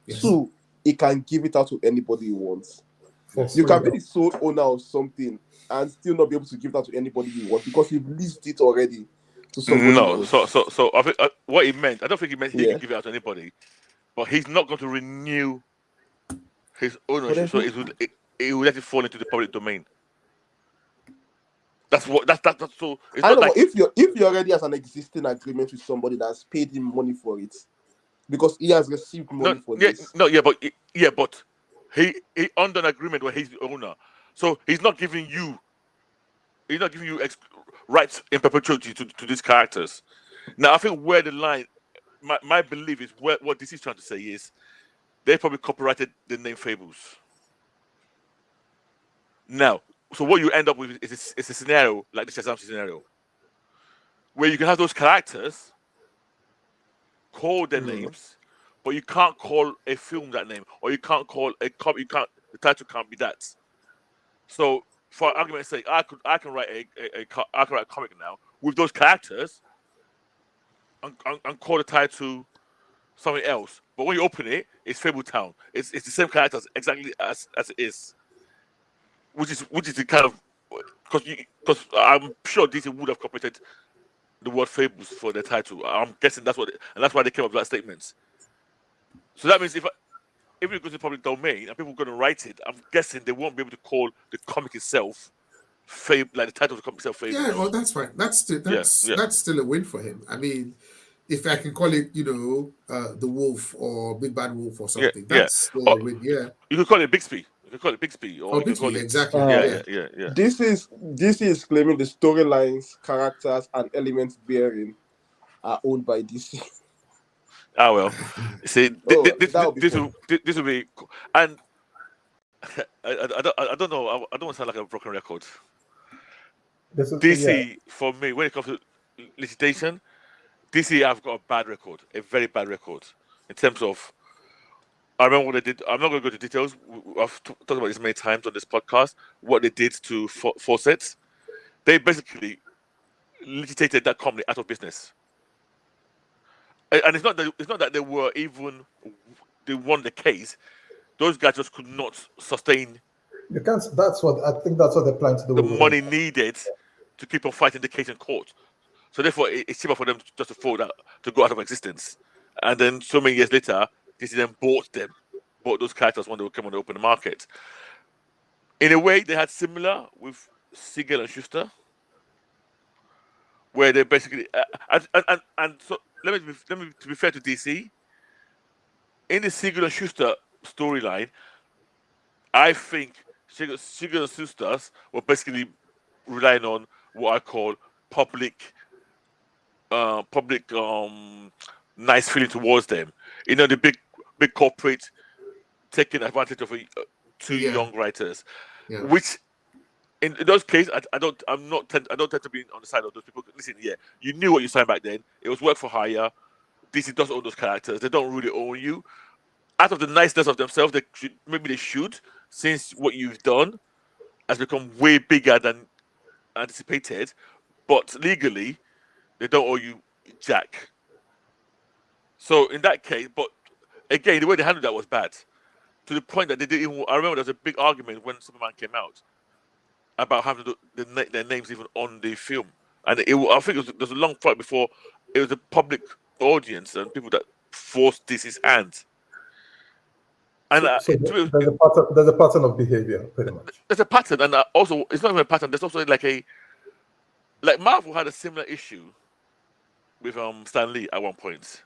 Yes. Two, he can give it out to anybody he wants. You can be the sole owner of something and still not be able to give that to anybody you want because you've leased it already to somebody else. So I think what he meant, I don't think he meant he can give it out to anybody, but he's not going to renew his ownership, so it will let it fall into the public domain. That's so. It's I not know, like if you already has an existing agreement with somebody that's paid him money for it, because he has received money for this. But he under an agreement where he's the owner, so he's not giving you rights in perpetuity to these characters. Now, I think where the line, my belief is what DC is trying to say is they probably copyrighted the name Fables. Now, so what you end up with is a scenario like the Shazam scenario, where you can have those characters call their names, but you can't call a film that name, or you can't call a copy. The title can't be that. So, for argument's sake, I can write a comic now with those characters and call the title something else. But when you open it, it's Fabletown. It's the same characters exactly as it is, which is the kind of because I'm sure DC would have copied the word Fables for their title. I'm guessing that's why they came up with that statement. So that means if it goes to the public domain and people are going to write it, I'm guessing they won't be able to call the comic itself like the title of the comic itself Fables. Yeah, well, that's fine. That's still a win for him. I mean, if I can call it, the Wolf or Big Bad Wolf or something, that's still a win. Yeah, you could call it Bixby. You could call it Bixby, or you could call it exactly. Yeah. This is claiming the storylines, characters, and elements bearing are owned by DC. Ah well, see, this will be, and I don't know. I don't want to sound like a broken record. DC for me, when it comes to litigation, DC have got a bad record, a very bad record in terms of. I remember what they did. I'm not going to go to details. I've talked about this many times on this podcast. What they did to Fawcett, they basically litigated that company out of business. And it's not that they won the case. Those guys just could not sustain. You can't. That's what they're planning to do. The money needed to keep on fighting the case in court. So therefore, it's cheaper for them just to fold out, to go out of existence. And then so many years later, DC then bought those characters when they came on the open market. In a way, they had similar with Siegel and Schuster, where they basically and so let me to be fair to DC. In the Siegel and Schuster storyline, I think Siegel and Schuster were basically relying on what I call public nice feeling towards them. The big corporate taking advantage of two young writers, which in those cases I don't tend to be on the side of those people. Listen, you knew what you signed back then. It was work for hire. DC does own those characters. They don't really own you. Out of the niceness of themselves, maybe they should, since what you've done has become way bigger than anticipated. But legally, they don't owe you jack. So in that case, but again, the way they handled that was bad. To the point that they didn't even. I remember there was a big argument when Superman came out about having their names even on the film, and I think there was a long fight before it was a public audience and people that forced DC's hand. And there's a pattern of behavior, pretty much. There's a pattern, and also it's not even a pattern. There's also like Marvel had a similar issue with Stan Lee at one point.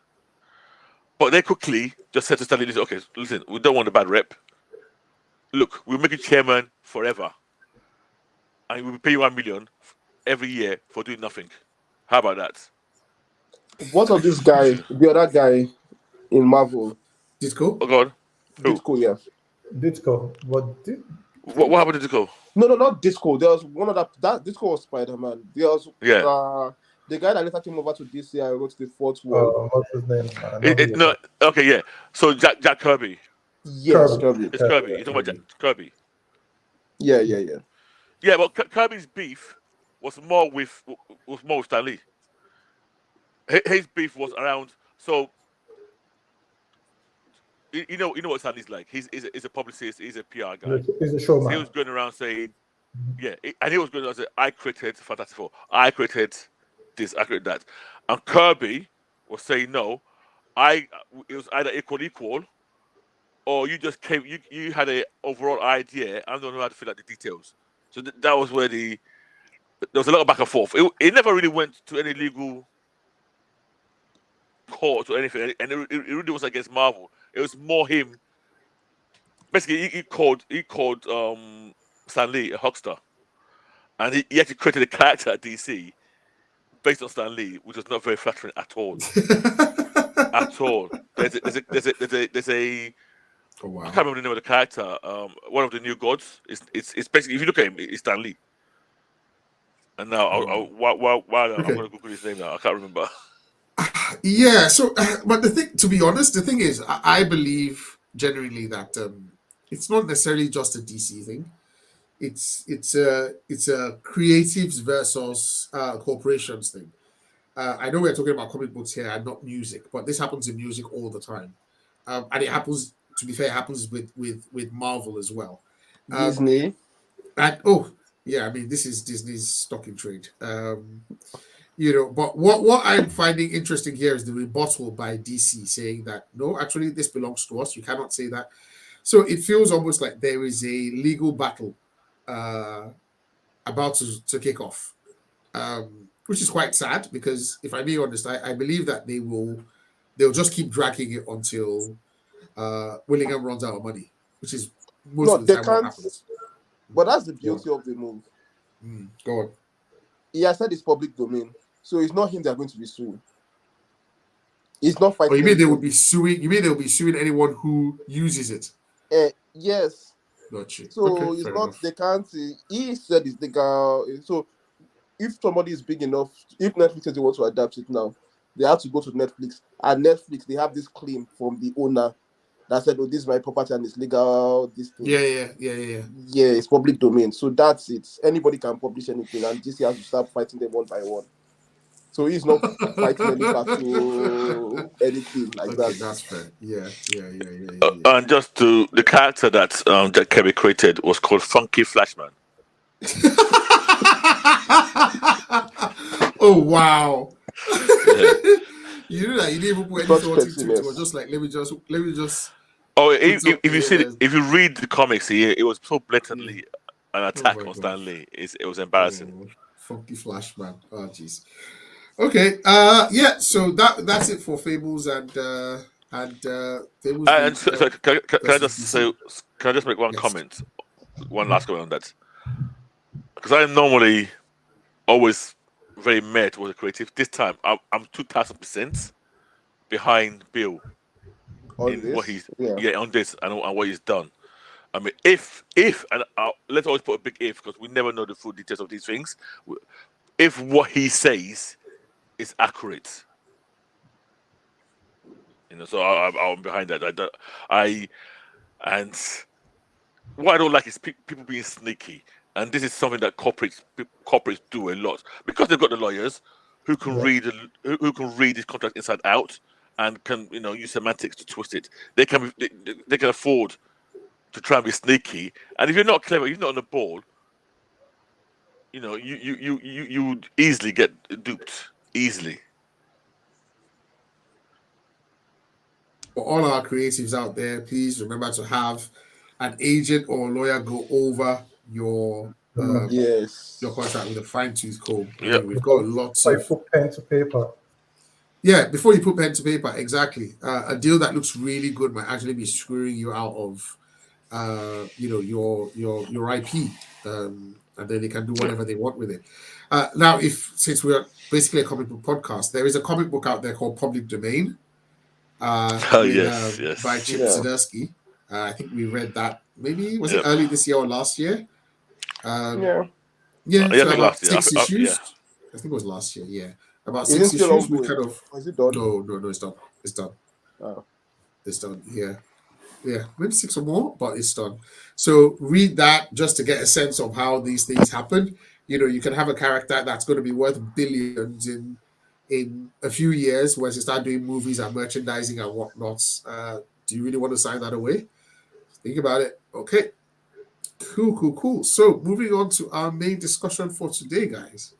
But they quickly just said to Stan Lee, okay, listen, we don't want a bad rep. Look, we'll make you chairman forever. And we'll pay you $1 million every year for doing nothing. How about that? What of this guy, the other guy in Marvel? Disco? Oh, God. Disco, yeah. Disco. What happened to Disco? No, not Disco. There was one of that Disco was Spider-Man. There was the guy that later came over to DC and wrote the fourth one. What's his name? So Jack Kirby. Yes, Kirby. It's Kirby. You're talking about Jack Kirby. Yeah. Yeah, but Kirby's beef was more with Stan Lee. His beef was around. So you know what Stan Lee's like. He's a publicist. He's a PR guy. He's a showman. So he was going around saying, and he was going around saying, I created Fantastic Four. I created this. I created that. And Kirby was saying, no, it was either equal, or you just came. You had an overall idea. I don't know how to fill out the details. So that was where there was a lot of back and forth. It never really went to any legal support or anything, and it really was against Marvel. It was more him. Basically, he called Stan Lee a huckster, and he actually created a character at DC based on Stan Lee, which was not very flattering at all. At all. There's a Oh, wow. I can't remember the name of the character. One of the new gods. It's basically, if you look at him, it's Stan Lee. And now, while I'm going to Google his name now. I can't remember. Yeah. So, but to be honest, the thing is, I believe genuinely that it's not necessarily just a DC thing. It's a creatives versus corporations thing. I know we're talking about comic books here and not music, but this happens in music all the time, and it happens. To be fair, it happens with Marvel as well. Disney. And yeah, I mean, this is Disney's stock in trade. But what I'm finding interesting here is the rebuttal by DC saying that no, actually, this belongs to us. You cannot say that. So it feels almost like there is a legal battle about to kick off, which is quite sad because, if I may be honest, I believe that they'll just keep dragging it until Willingham runs out of money, which is most of the time what happens. But that's the beauty of the move. Go on. He has said it's public domain, so it's not him they're going to be suing. He's not fighting. Oh, you mean they will be suing? You mean they'll be suing anyone who uses it? Yes. Gotcha. So okay, it's not. enough. They can't. He said it's legal. So if somebody is big enough, if Netflix says they want to adapt it now, they have to go to Netflix. And Netflix, they have this claim from the owner that said, "Oh, this is my property and it's legal." This thing. Yeah. Yeah, it's public domain. So that's it. Anybody can publish anything, and DC has to start fighting them one by one. So he's not fighting any battle, anything like that. That's fair. Yeah. And just the character that Jack Kirby created was called Funky Flashman. Oh wow! You know that you didn't even put any thought into it. It was just like let me just. Oh, if you read the comics here, it was so blatantly an attack on Stan Lee. It was embarrassing. Funky Flashman. Oh jeez. Okay. Yeah. So that's it for Fables and Fables. And can I just make one comment, one last comment on that? Because I normally always very met with the creative. This time I'm 2,000% behind Bill in what he's on this and what he's done. I mean, if and let's always put a big if because we never know the full details of these things. If what he says is accurate, so I'm behind that. And what I don't like is people being sneaky, and this is something that corporates do a lot because they've got the lawyers who can read this contract inside out and can use semantics to twist it. They can afford to try and be sneaky, and if you're not clever, you're not on the ball. You would easily get duped. Easily. For all our creatives out there, please remember to have an agent or lawyer go over your contract with a fine-tooth comb. Yeah, we've got lots of put pen to paper. Yeah, before you put pen to paper, exactly. A deal that looks really good might actually be screwing you out of, your IP, and then they can do whatever they want with it. Now, since we're basically a comic book podcast, there is a comic book out there called Public Domain. By Chip Zdarsky. I think we read that. Maybe was it early this year or last year? Yeah. So about 6 issues. I think it was last year. Yeah, about 6 issues. We kind of. Is it done? No, it's done. It's done. Oh. It's done. Yeah, maybe 6 or more, but it's done. So read that just to get a sense of how these things happen. You can have a character that's going to be worth billions in a few years once you start doing movies and merchandising and whatnot. Do you really want to sign that away? Think about it. Okay. Cool. So moving on to our main discussion for today, guys.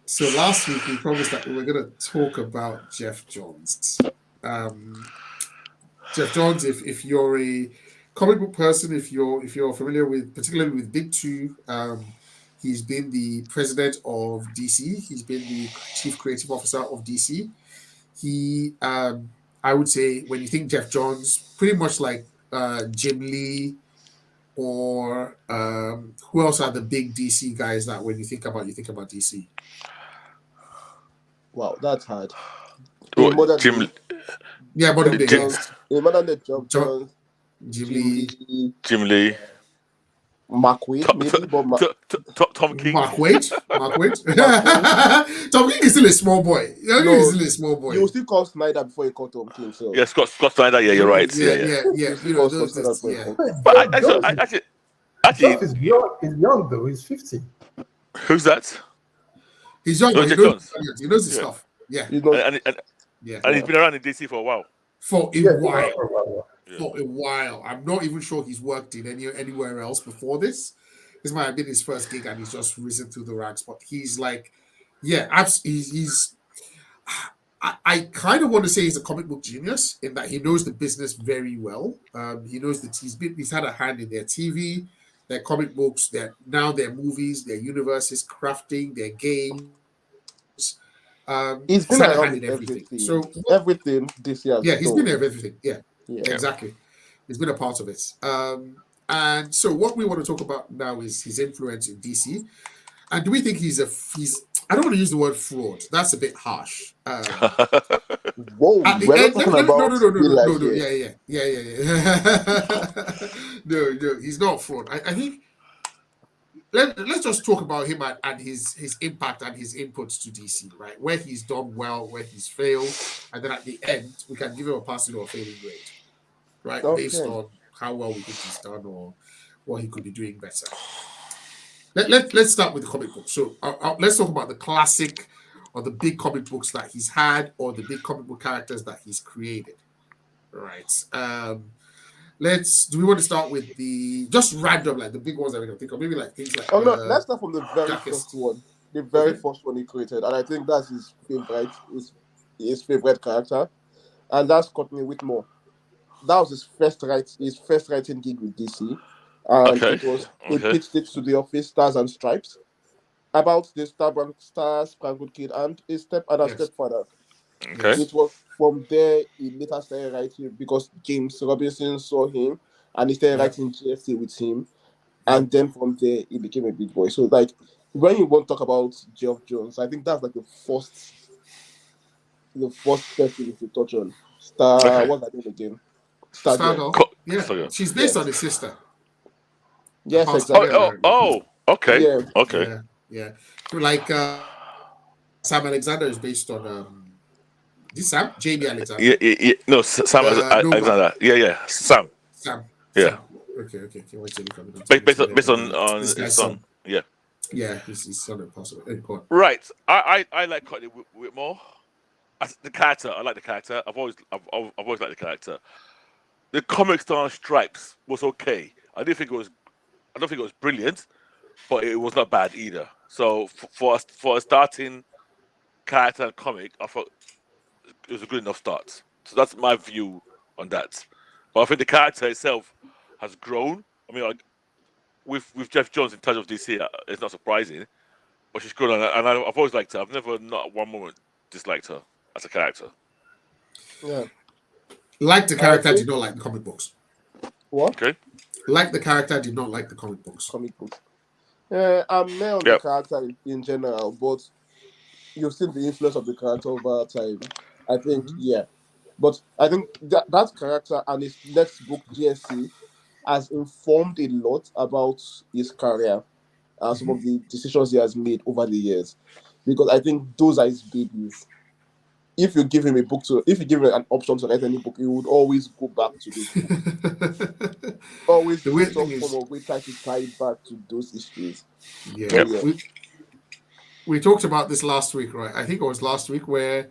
So last week we promised that we were going to talk about Geoff Johns. Geoff Johns, if you're a comic book person, if you're familiar with, particularly with Big Two, He's been the president of DC. He's been the chief creative officer of DC. He, I would say, when you think Geoff Johns, pretty much like Jim Lee, or who else are the big DC guys that when you think about DC? Wow, that's hard. Well, In modern Jim, day, Yeah, modern day. Jim- Yes. in modern day, Geoff Jo- Johns, Jim Jim Lee, Lee, Jim Lee, Mark Waid, Tom, maybe, but Tom King. Mark Waid. Mark Tom King is still a small boy. Tom King is still a small boy. you will still call Snyder before you call Tom King. So Yeah, Scott Snyder. Yeah, you're right. Yeah. you still You call know, Scott Snyder before you yeah. call. But Geoff actually, is young. He's young though. He's 50. who's that? He's young, Oh, but he Geoff knows, Johns. he knows his Yeah. stuff. Yeah. You know, Yeah. And he's been around in DC for a while. For a Yeah, while. Yeah. For a while. I'm not even sure he's worked in anywhere else before this. This might have been his first gig and he's just risen through the ranks. But he's like, yeah, he's I kind of want to say he's a comic book genius in that he knows the business very well. He knows that he's had a hand in their TV, their comic books, their movies, their universes, crafting, their games. he's been had a around hand in in everything. everything. So Everything this year. yeah, he's been there with everything. Yeah, Yeah. exactly. He's been a part of it. And so what we want to talk about now is his influence in DC. And do we think he's I don't want to use the word fraud. That's a bit harsh. Whoa, At the we're end- not talking about no. here. Yeah. No, he's not a fraud. I think let's just talk about him and his impact and his inputs to DC, right? Where he's done well, where he's failed, and then at the end we can give him a passing or a failing grade, right? Okay. Based on how well we think he's done or what he could be doing better. Let's start with the comic book. So let's talk about the classic or the big comic books that he's had or the big comic book characters that he's created. Right. Do we want to start with the just random, like the big ones that we can think of? Maybe like things like Oh no, let's start from the very Jackets. first one. The very Okay. first one he created, and I think that's his favorite character, and that's Courtney Whitmore. That was his first writing gig with DC, and Okay. he pitched it to the office Stars and Stripes about the Star Spangled Kid and his stepfather. Okay. It was from there he later started writing because James Robinson saw him and he started writing GFC with him, and then from there he became a big boy. So like when you want to talk about Geoff Johns, I think that's like the first person to touch on. What's that name again? Stargirl. Co- Yeah, Stargirl. she's based on his sister. Yes, Past- exactly. Okay. Yeah. Okay. Yeah. Like Sam Alexander is based on this Sam? Jamie Alexander. Yeah. No, Sam Alexander. Yeah. Sam. Yeah. Okay. Wait till you come in. Based on This his guy's son. Yeah. Yeah, his son and possible. Right. I like Courtney Whitmore. As the character, I like the character. I've always liked the character. The comic Star Stripes was okay. I don't think it was brilliant, but it was not bad either. So for a starting character and comic, I thought it was a good enough start. So that's my view on that. But I think the character itself has grown. I mean, with Geoff Johns in charge of DC, it's not surprising. But she's grown, and I've always liked her. I've never, not at one moment, disliked her as a character. Yeah. Like the character, did not like the comic books. What? Okay. Like the character, did not like the comic books. Comic book. I'm more on the character in general, but you've seen the influence of the character over time. I think, but I think that character and his next book, GSC, has informed a lot about his career and some of the decisions he has made over the years. Because I think those are his babies. If you give him an option to write any book, he would always go back to this book. Always The do weird some thing form of way try to tie it back to those histories. Yeah. We talked about this last week, right? I think it was last week where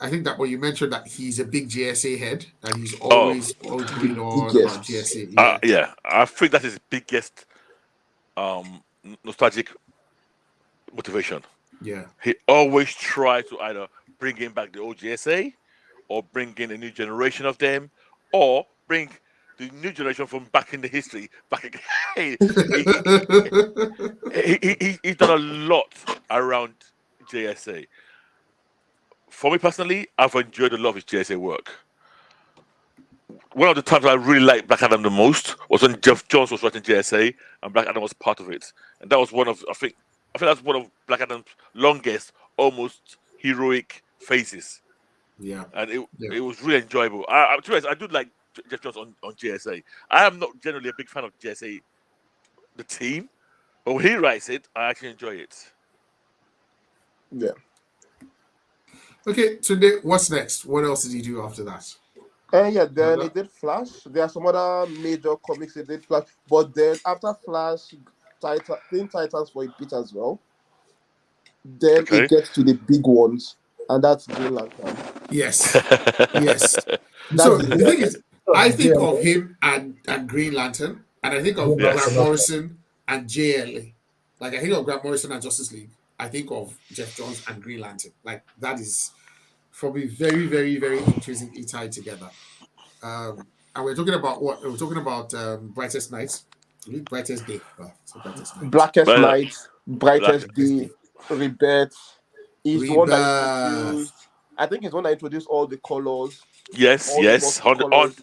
I think that when you mentioned that he's a big GSA head and he's always going on about GSA. Yeah. I think that is his biggest nostalgic motivation. Yeah. He always tried to either bring in back the old GSA or bring in a new generation of them or bring the new generation from back in the history back again. he's done a lot around JSA. For me personally, I've enjoyed a lot of his JSA work. One of the times I really liked Black Adam the most was when Geoff Johns was writing JSA and Black Adam was part of it, and that was one of I think that's one of Black Adam's longest, almost heroic phases. Yeah, And it yeah. it was really enjoyable. To be honest, I do like Geoff Johns on JSA. I am not generally a big fan of JSA, the team, but when he writes it, I actually enjoy it. Yeah. Okay, today, what's next? What else did he do after that? And yeah, then Uh-huh. he did Flash. There are some other major comics he did Flash, but then after Flash, Teen Titans for a bit as well. Then Okay. it gets to the big ones, and that's Green Lantern. Yes, yes. That's So the the thing is, I think JLA. of him and Green Lantern, and I think of Green Yes. Grant Lantern. Morrison and JLA. Like I think of Grant Morrison and Justice League. I think of Geoff Johns and Green Lantern. Like that is probably very, very, very intrinsically tied together. And we're talking about what? We're talking about Brightest Night, Brightest Day. So Brightest Night. Blackest But Night, Brightest Day, Day. Rebirth. He's the one that Rebirth. introduced. I think he's the one that introduced all the colors, yes, all the multi-colors.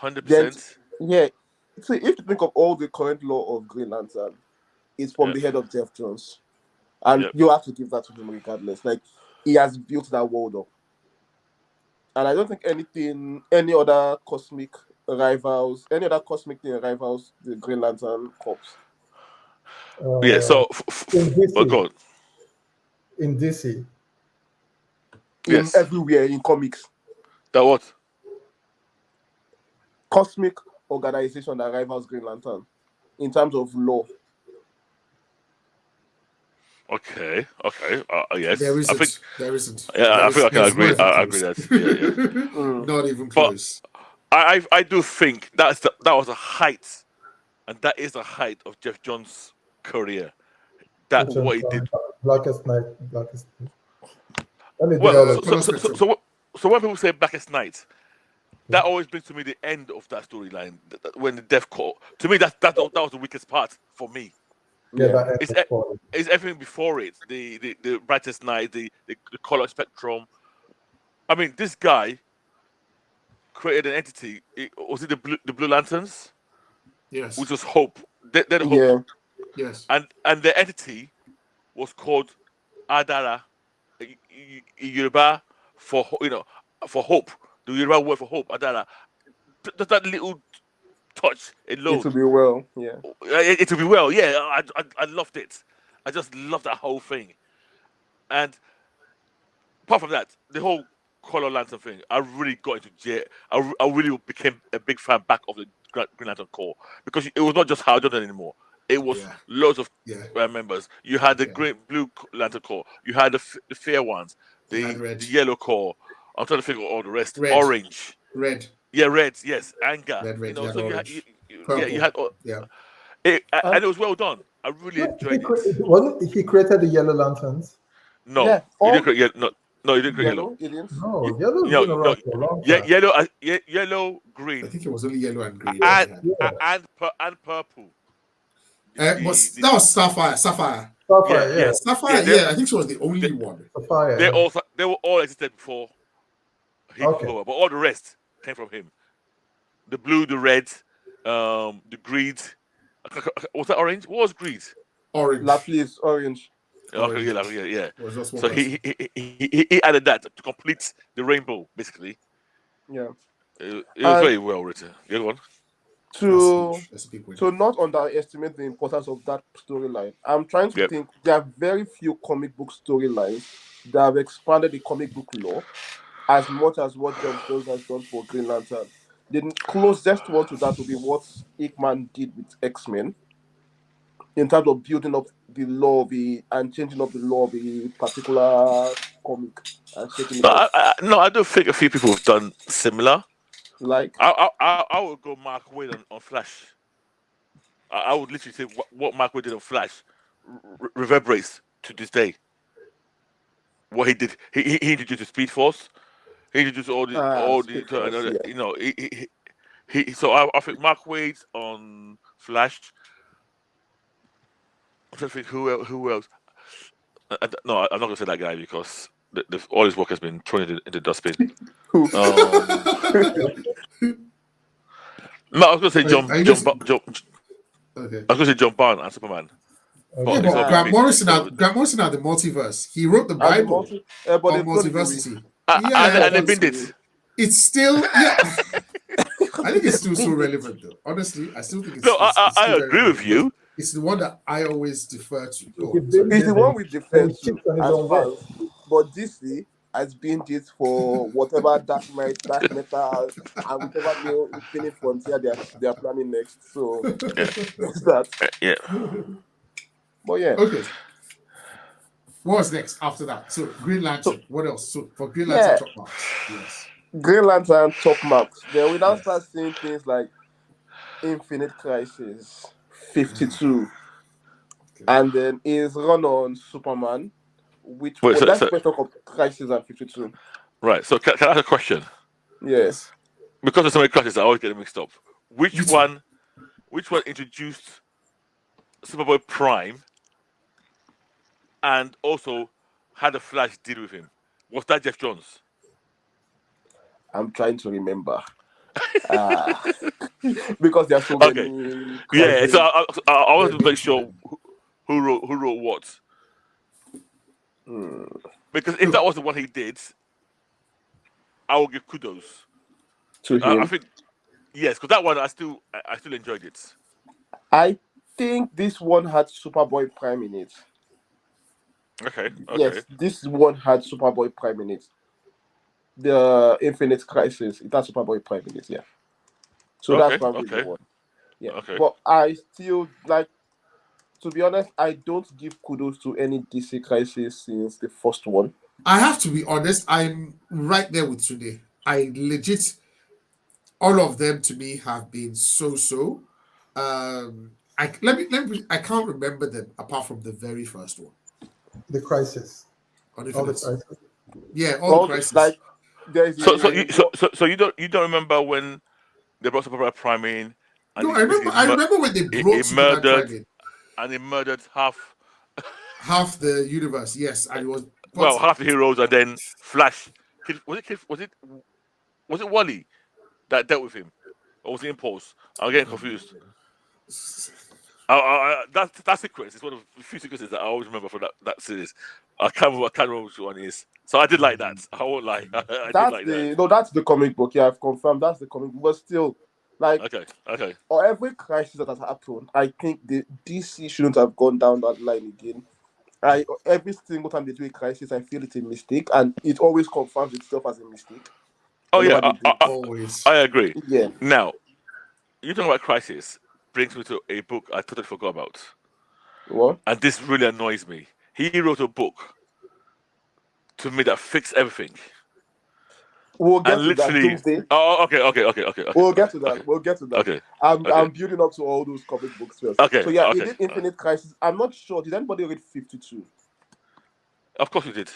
100%. Yeah. So if you think of all the current law of Green Lantern, it's from Yeah. the head of Geoff Johns. And Yep. you have to give that to him regardless. Like he has built that world up. And I don't think any other cosmic thing rivals the Green Lantern Corps. Yeah. So, in oh DC, God, in DC, In yes. everywhere in comics. That what? Cosmic organization that rivals Green Lantern in terms of law. Okay. Yes. There I isn't. think. There isn't. Yeah, I think I can There's agree. not even I agree close. that. Yeah. Not even But close. I do think that was a height, and that is the height of Geoff Johns' career. That which one? what he did. Blackest Night, Blackest Night. Let me Well, develop. Color Spectrum. so when people say Blackest Night, that always brings to me the end of that storyline. When the death call, to me that was the weakest part for me. Yeah, Yeah. that It's end was it's everything before it. The Brightest Night, the color spectrum. I mean, this guy created an entity. Was it the Blue Lanterns, Yes. which was Hope? They're the Hope, Yeah. Yes. and the entity was called Adara, Yoruba for for hope. The Yoruba word for hope, Adara. Just that little touch alone, It will be well. Yeah. it will be well. Yeah, I loved it. I just loved that whole thing. And apart from that, the whole color lantern thing, I really got into I really became a big fan back of the Green Lantern Corps because it was not just Hal Jordan anymore. It was Yeah. loads of Yeah. members. You had the Yeah. Blue Lantern Corps. You had the fair ones. You had The red. Yellow Corps. I'm trying to figure out all the rest. Red. Orange. Red. Yeah, red. Yes, anger. Red. You had So orange. yeah, you Purple. had Yeah. and it was well done. I really enjoyed it. Wasn't he created the Yellow Lanterns? No, Yeah. you All didn't create no, you didn't create yellow. yellow. It is. No, Yellow's No, been around for a long yeah, time. yellow, I green, think it was only yellow and green. that and he had. Yeah. and purple. That was Sapphire. Sapphire, Yeah. Sapphire. They, Yeah, I think she was the only they, one. Sapphire. they were all existed before he took Okay. over, but all the rest came from him. The blue, the red, the green. Was that orange? What was green? Orange. Lapis orange. Orange. Yeah. It was just one So person. he added that to complete the rainbow, basically. Yeah. It was very well written. The other one. That's a big win. To not underestimate the importance of that storyline. I'm trying to think. There are very few comic book storylines that have expanded the comic book lore as much as what Geoff Johns has done for Green Lantern. The closest one to that would be what Hickman did with X-Men in terms of building up the lore and changing up the lore of a particular comic and shaking it up. No, I don't think a few people have done similar. Like I would go Mark Waid on Flash. I would literally say what Mark Waid did on Flash reverberates to this day. What he did, he introduced the Speed Force. He introduced all the you know, So I think Mark Waid on Flash. trying to think who else. No, I'm not going to say that guy because all his work has been thrown into the dustbin. Who? No, I was going to say John. Okay. I was going to say John Byrne and Superman. Yeah, it's all but Grant been Morrison basically had the multiverse. He wrote the And the Bible but on they've thrown it away. multiversity. and they but binned it. it's still I think it's still so relevant though. Honestly, I still think it's. No, it's I still agree relevant with you. It's the one that I always defer to. It's the one with defense He too, cheats on his as own work. fans. But DC has been this for whatever dark metal, and whichever new Infinite Frontier they are planning next. So that's that. Yeah. But yeah. Okay. What was next after that? So Green Lantern. What else? So for Green Lantern Yeah. top marks. Yes. Green Lantern top marks. Then we now start seeing things like Infinite Crisis 52. And then his run on Superman, which that's the question of Crisis and 52. Right. So can I ask a question? Yes. Because there's so many crises, I always get it mixed up. Which one introduced Superboy Prime and also had a Flash deal with him? Was that Geoff Johns? I'm trying to remember. Because there are so many. Yeah, so I want to make sure who wrote what. Because if that was the one he did, I will give kudos to him. I think yes, because that one I still enjoyed it. I think this one had Superboy Prime in it. Okay. Yes, this one had Superboy Prime in it. The Infinite Crisis, it has Superboy Prime in it, yeah. So that's probably the one. Yeah. Okay. But I still like, to be honest, I don't give kudos to any DC Crisis since the first one. I have to be honest, I'm right there with Tunde. I legit, all of them to me have been so. I can't remember them apart from the very first one. The Crisis. All the Crisis. Yeah, all the Crisis. Like, so you don't remember when they brought Superman Prime in? No, I remember when they brought Superman Prime in. And he murdered half the universe. Yes, and it was half the heroes, and then Flash. Was it Wally that dealt with him, or was it Impulse? I'm getting confused. That sequence is one of the few sequences that I always remember from that series. I can't remember which one is. So I did like that. I won't lie. That's the comic book. Yeah, I've confirmed that's the comic book. But still, like, okay. Or every crisis that has happened, I think the DC shouldn't have gone down that line again. Every single time they do a crisis, I feel it's a mistake, and it always confirms itself as a mistake. Oh yeah, always. I agree. Yeah. Now, you talking about crisis brings me to a book I totally forgot about. What? And this really annoys me. He wrote a book to me that fixed everything. We'll get to that. Doomsday. Oh, okay. We'll get to that. Okay. I'm building up to all those comic books first. Okay. So yeah, he did Infinite Crisis. I'm not sure. Did anybody read 52? Of course we did.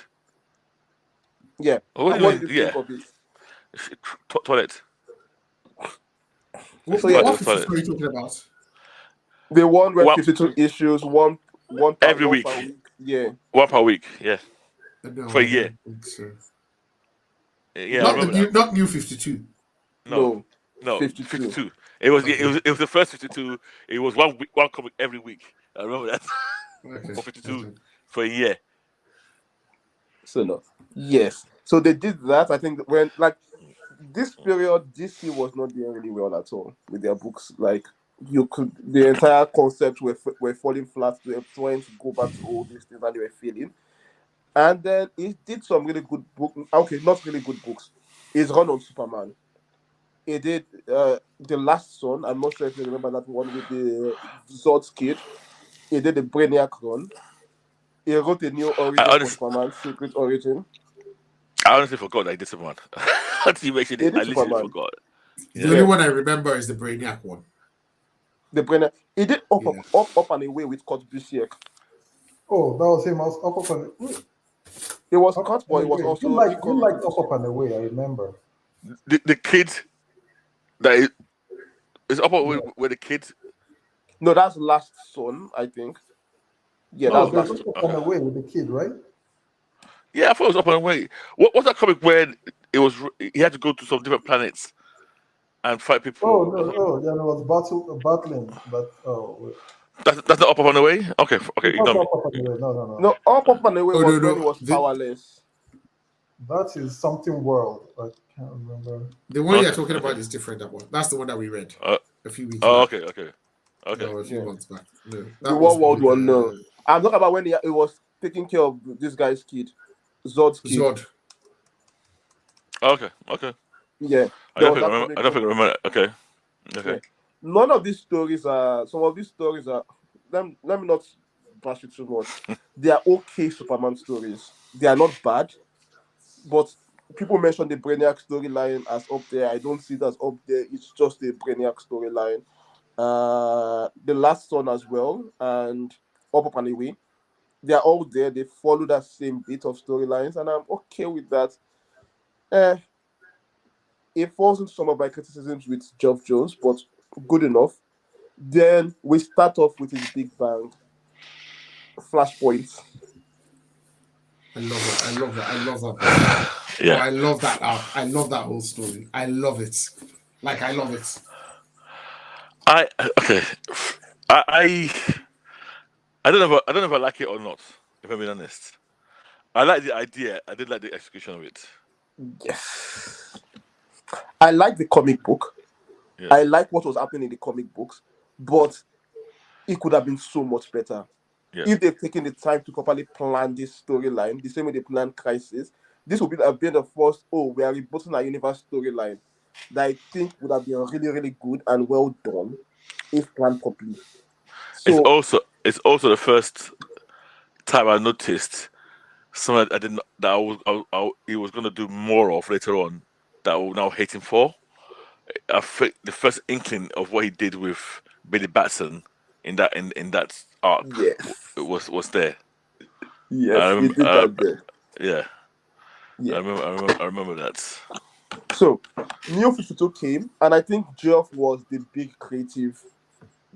Yeah. What did you think of it? Toilet. What are you talking about? The one where 52 issues, one every week. Yeah. One per week. Yeah. No, for a year. So. Yeah. Not new 52. No. 52. It was the first 52. It was one comic every week. I remember that. Okay. For 52 for a year. So no. Yes. So they did that. I think when this period, DC was not doing really well at all with their books. Like the entire concept were falling flat. They were trying to go back to all these things that they were failing. And then he did some really good books. Okay, not really good books. He's run on Superman. He did The Last Son. I'm not sure if you remember that one with the Zod's kid. He did the Brainiac run. He wrote a new origin for Superman, Secret Origin. I honestly forgot that he did Superman. You mentioned it. I literally forgot. The only one I remember is the Brainiac one. The Brainiac. He did Up and Away with Kurt Busiek. Oh, that was him. Up and Away. It was cut, but it was also. You like Up and Away, I remember. The kid that is Up and Away with the kid. No, that's Last Son, I think. Yeah, Oh, that's There's last year. also On the Way with the kid, right? Yeah, I thought it was Up and Away. What was that comic where he had to go to some different planets and fight Oh people? no, oh yeah, there was battling, but wait. That's not Up and Away. Okay, okay, It's you not got me. Up and Away. No. No, Up and Away Oh was no, when he no. was powerless. That is something world. I can't remember. The one you're Okay, talking about okay. is different. That one. That's the one that we read Uh, a few weeks oh, back. okay, okay, okay. No, a few Yeah. months back. No, The that was World with One, no. I'm talking about when he was taking care of this guy's kid, Zod's kid. Zod. Okay, okay. Yeah, I there don't was think I that remember. comic I don't book. think I remember. Okay, okay. Yeah. None of these stories are. Some of these stories are. Let me not bash it too much. They are okay Superman stories. They are not bad, but people mention the Brainiac storyline as up there. I don't see it as up there. It's just a Brainiac storyline. The Last Son as well, and Up and Away. They are all there. They follow that same bit of storylines, and I'm okay with that. Eh, it falls into some of my criticisms with Geoff Johns, but good enough. Then we start off with his big bang, Flashpoint. I love that. I love that. I love that book. Oh, Yeah. I love that arc. I love that whole story. I love it. Like I love it. I okay. I I don't know. I don't know if I like it or not. If I'm being honest, I like the idea. I did like the execution of it. Yes. I like the comic book. Yeah. I like what was happening in the comic books, but it could have been so much better. Yeah. If they've taken the time to properly plan this storyline, the same way they plan Crisis, this would have been the first, we are rebooting our universe storyline that I think would have been really, really good and well done if planned properly. So, It's also the first time I noticed something I didn't that he was going to do more of later on that I will now hate him for. I think the first inkling of what he did with Billy Batson in that arc yes, was there. I yes, he remember, did that there. yeah, Yeah. I remember that. So, Neo 52 came, and I think Geoff was the big creative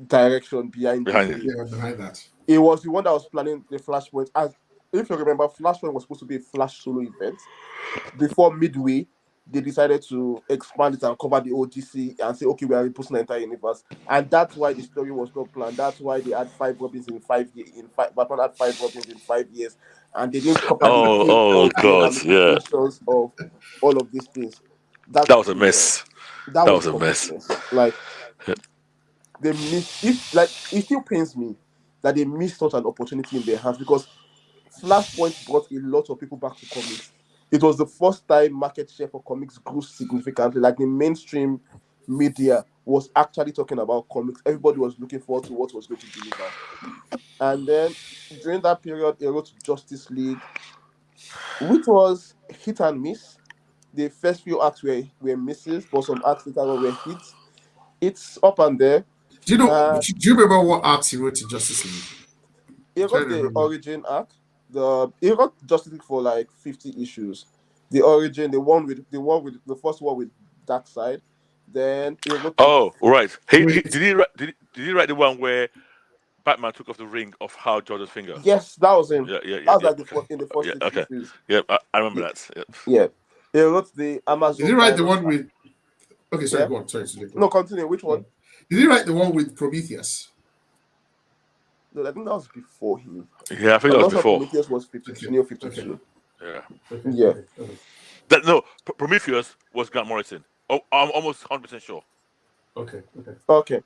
direction behind Behind this. it. Yeah, behind that. He was the one that was planning the Flashpoint. As if you remember, Flashpoint was supposed to be a Flash solo event. Before midway, they decided to expand it and cover the ODC and say, okay, we are reposting the entire universe. And that's why the story was not planned. That's why they had 5 Robins in 5 years. Batman had 5 Robins in 5 years, and they didn't properly think Oh of the God, yeah, ramifications of all of these things. That's that the was a thing there. mess. That That was was a a complete mess. mess. Like they missed it still pains me that they missed such an opportunity in their hands because Flashpoint brought a lot of people back to comics. It was the first time market share for comics grew significantly. Like the mainstream media was actually talking about comics. Everybody was looking forward to what was going to deliver. And then during that period, he wrote Justice League, which was hit and miss. The first few acts were misses, but some acts later on were hits. It's up and there. Do you know? Uh, Do you remember what arcs he wrote in Justice League? he I'm trying wrote to the remember. origin arc. He wrote Justice League for like 50 issues. The origin, the first one with Darkseid. Then he wrote the Oh, right. Wait, Did he write the one where Batman took off the ring of Hal Jordan's finger? yes, that was him. That was Yeah. like Okay. in the first Yeah, six okay. issues. Yeah, I remember Yeah, that. Yeah. yeah. He wrote the did he Amazon write the virus. one with? Okay, sorry. Yeah. Go on. Sorry, Sule, go No, on. continue. Which Go one? on. Did he write the one with Prometheus? No, I think that was before him. Yeah, I think that I'm was not sure before. Prometheus was 52, Okay. Neo Okay. 52. Yeah. Okay. Yeah. Okay. Okay. No, Prometheus was Grant Morrison. Oh, I'm almost 100% sure. Okay. Okay. Okay.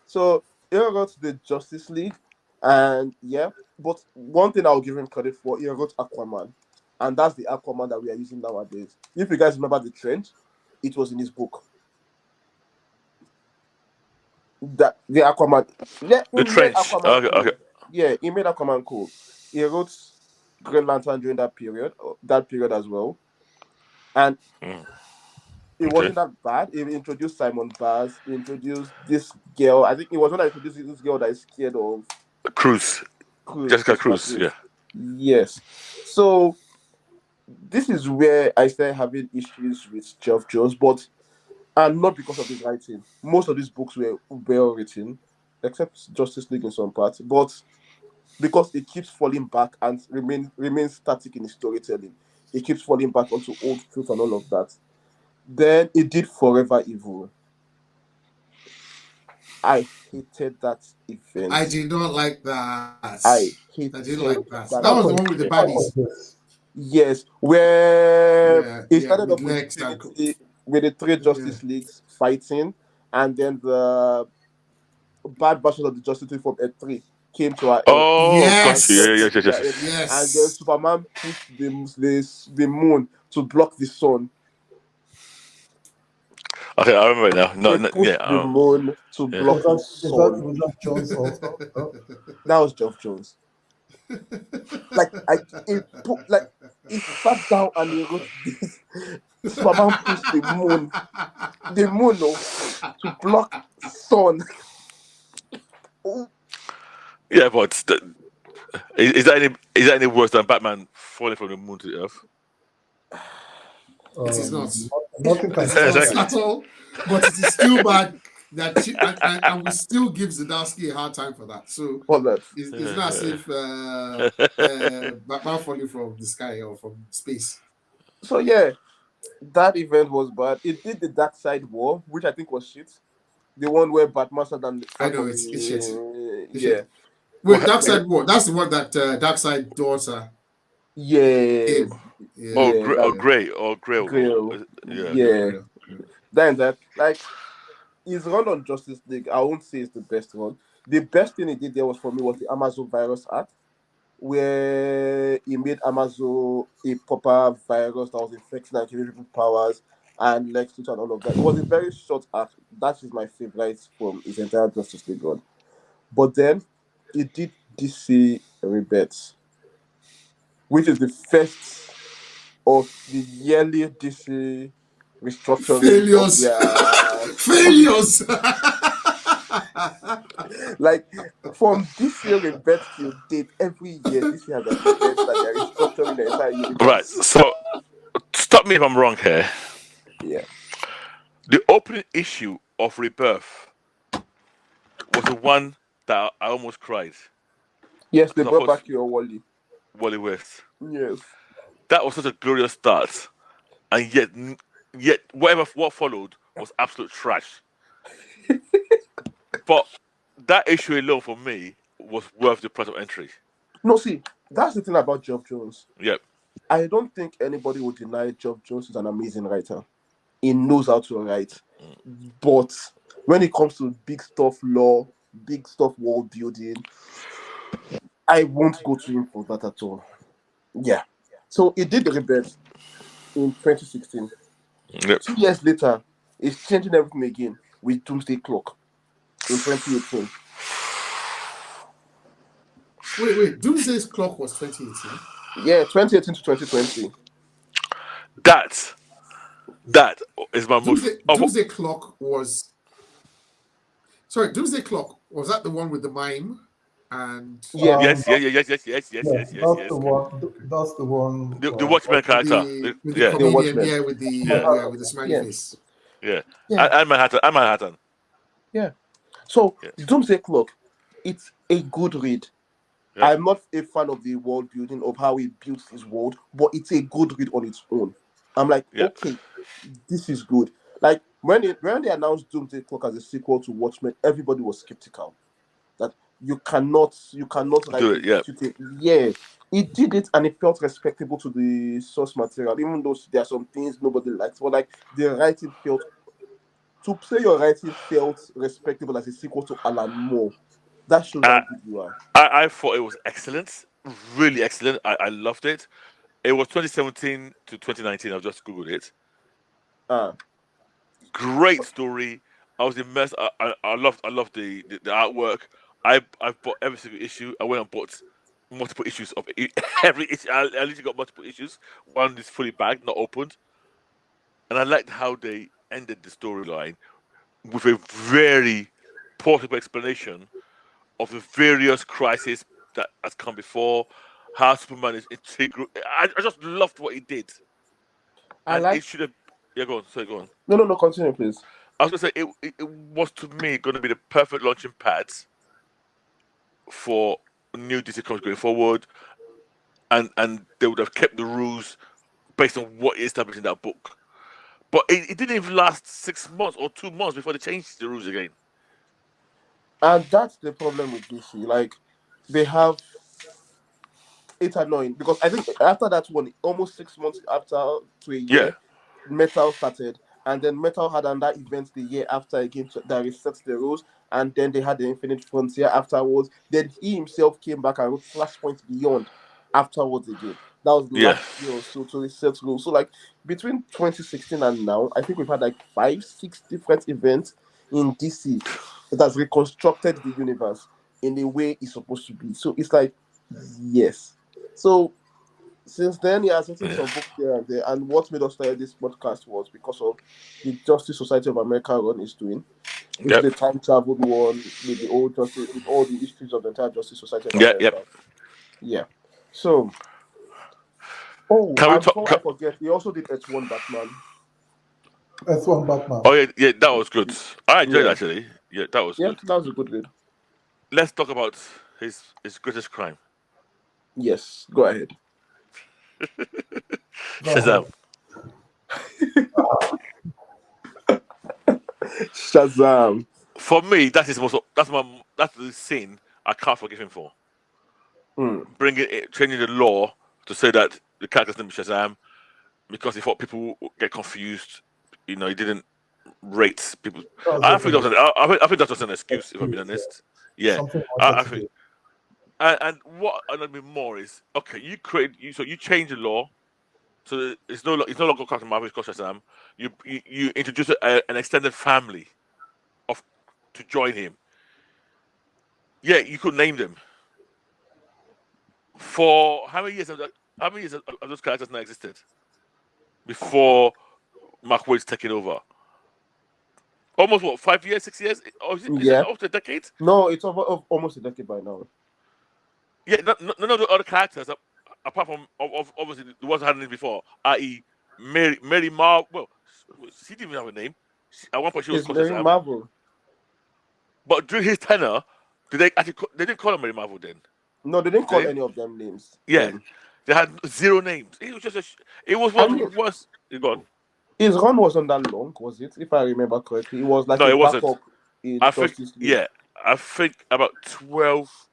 So he wrote the Justice League, and yeah, but one thing I'll give him credit for, he wrote Aquaman, and that's the Aquaman that we are using nowadays. If you guys remember the trend, it was in his book. That the Aquaman, yeah, he The made trench. Aquaman Okay, cool. okay. Yeah, he made Aquaman cool. He wrote Green Lantern during that period as well, and Mm, it okay. wasn't that bad. He introduced Simon Baz. He introduced this girl. I think it was when I introduced this girl that is scared of Cruz. Cruz, Jessica Jessica Cruz. Cruz. Yeah. Yes. So this is where I started having issues with Geoff Johns, but and not because of his writing. Most of these books were well written, except Justice League in some parts. But because it keeps falling back and remains static in the storytelling. It keeps falling back onto old truth and all of that. Then it did Forever Evil. I hated that event. I did not like that. I didn't like that. that That was the event. one with the How baddies. was this? Yes, where it started with off with Lex and with the three Justice Leagues fighting, and then the bad version of the Justice League from Earth 3 came to our Earth. Oh, Yes. got you. Yeah, And then Superman pushed the moon to block the sun. Okay, I remember it now. They pushed the moon to block the sun. Was that Jones also? That was Geoff Johns. Like he sat down and he wrote this. Superman pushed the moon to block sun. Yeah, but is that any worse than Batman falling from the moon to the earth? It is not. Nothing can Exactly. At all. But it is still bad that and we still give Zdarsky a hard time for that. So it's not as if Batman falling from the sky or from space. So yeah, that event was bad. It did the Dark Side War, which I think was shit. The one where Batman said and I know it's shit. Shit. Wait, Dark Side War. That's the one that Dark Side daughter. Yeah. Grey. Yeah. Then that his run on Justice League, I won't say it's the best one. The best thing he did there was for me was the Amazon virus art, where he made Amazon a proper virus that was infecting and giving people powers and Lex Luthor and all of that. It was a very short arc. That is my favorite from his entire Justice League run. But then he did DC Rebirth, which is the first of the yearly DC restructuring. Failures. Like from DC Rebirth till date, every year DC has an event that they're restructuring the entire universe. Right. So stop me if I'm wrong here. Yeah. The opening issue of Rebirth was the one that I almost cried. Yes, they brought back your Wally West. Yes. That was such a glorious start, and yet what followed was absolute trash. But that issue alone for me was worth the price of entry. No, see, that's the thing about Geoff Johns. Yep. I don't think anybody would deny Geoff Johns is an amazing writer. He knows how to write. But when it comes to big stuff lore, big stuff world building, I won't go to him for that at all. Yeah. So he did the Rebirth in 2016. Yep. 2 years later, he's changing everything again with Doomsday Clock in 2018. Wait. Doomsday's Clock was 2018? Yeah, 2018 to 2020. That is my most... Doomsday Clock was... Sorry, Doomsday Clock, was that the one with the mime? And yes. That's the one. The Watchmen character. With the comedian, with the smiley face. Yeah. And Manhattan. Yeah. So Doomsday Clock, it's a good read. Yeah. I'm not a fan of the world building of how he builds his world, but it's a good read on its own. I'm like, okay, this is good. Like when they announced Doomsday Clock as a sequel to Watchmen, everybody was skeptical that you cannot write do it. Yeah, it did it, and it felt respectable to the source material, even though there are some things nobody likes. But like the writing felt, to say your writing felt respectable as a sequel to Alan Moore. That shows how good you are. I thought it was excellent, really excellent. I loved it. It was 2017 to 2019. I've just googled it. Great story. I was immersed. I loved the artwork. I bought every single issue. I went and bought multiple issues of every issue. I literally got multiple issues. One is fully bagged, not opened. And I liked how they ended the storyline with a very portable explanation of the various crises that has come before, how Superman is integral. I just loved what he did. It should have... Yeah, go on. Sorry, go on. No, continue, please. I was going to say, it was to me going to be the perfect launching pad for new DC comics going forward, and they would have kept the rules based on what is established in that book. But it didn't even last 6 months or 2 months before they changed the rules again. And that's the problem with DC. Like, they have. It's annoying because I think after that one, almost 6 months after to a Yeah. year, Metal started, and then Metal had another event the year after again that resets the rules, and then they had the Infinite Frontier afterwards. Then he himself came back and wrote Flashpoint Beyond afterwards again. That was Yeah. last year or so to reset rules. So like between 2016 and now, I think we've had like 5-6 different events in DC that has reconstructed the universe in the way it's supposed to be. So it's like, yes. So since then, he has written some books here and there. And what made us start this podcast was because of the Justice Society of America run is doing, which Yep. is the time traveled one with the old Justice, with all the histories of the entire Justice Society of Yep. America. Yep. Yeah. So, Can we and talk? before I forget, he also did S1 Batman. S1 Batman. Oh yeah, that was good. I enjoyed Yeah. it actually. Yeah, that was Yeah, good. that was a good read. Let's talk about his greatest crime. Yes, go ahead. Shazam. Shazam. For me, that's the scene I can't forgive him for. Changing the law to say that the character's name is Shazam because he thought people would get confused. He didn't rate people. I think that was an excuse, if I'm being honest. Yeah, I think. And what annoyed me more is, okay, you change the law, so it's no longer Captain Marvel, it's called Shazam. You introduce an extended family to join him. Yeah, you could name them. For how many years have those characters not existed before Mark Waid's taking over? Almost 5 years, 6 years? Or is it up to a decade? No, it's over almost a decade by now. Yeah, none of the other characters, apart from obviously the ones I had named before, i.e., Mary Marvel. Well, she didn't even have a name. At one point, she was called Mary Marvel. But during his tenure, they didn't call her Mary Marvel then. No, they didn't call any of them names. Yeah, they had 0 names. It was just it was what was gone. His run wasn't that long, was it? If I remember correctly, it was like it backup wasn't. in I Justice think League. I think about 12.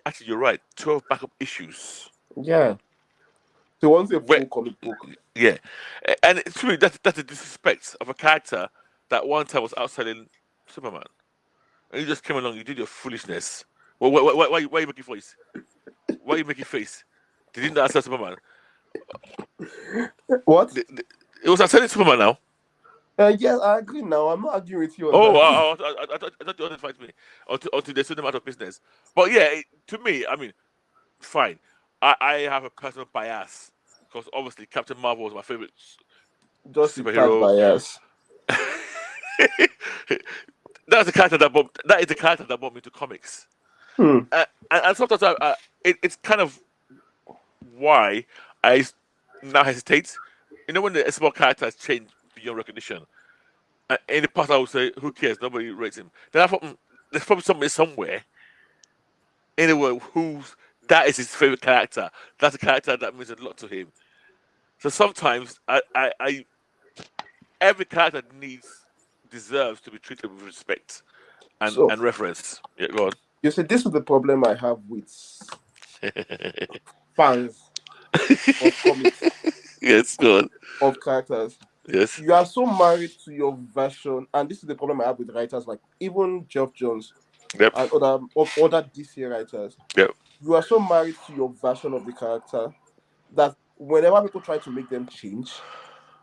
Actually, you're right. 12 backup issues. Yeah. So once a full comic book. Yeah, and it's really that's a disrespect of a character that one time was outselling Superman, and you just came along. You did your foolishness. Why are you making face? Why are you making face? They didn't outsell Superman. What? It was outselling Superman now. Yes, I agree now. I'm not arguing with you on that. I thought you wanted to fight me until they send them out of business. But yeah, to me, I mean, fine. I have a personal bias because obviously Captain Marvel was my favorite superhero. Bias. That is the character that brought me to comics. And sometimes it's kind of why I now hesitate. When the small character has changed beyond recognition. In the past, I would say, who cares? Nobody rates him. Then I thought, there's probably somebody somewhere, anywhere, that is his favorite character. That's a character that means a lot to him. So sometimes, every character deserves to be treated with respect and reverence. Yeah, go on. You see, this is the problem I have with fans of comics. Yes, go on. Of characters. Yes. You are so married to your version, and this is the problem I have with writers like even Geoff Johns and other DC writers. Yep. You are so married to your version of the character that whenever people try to make them change,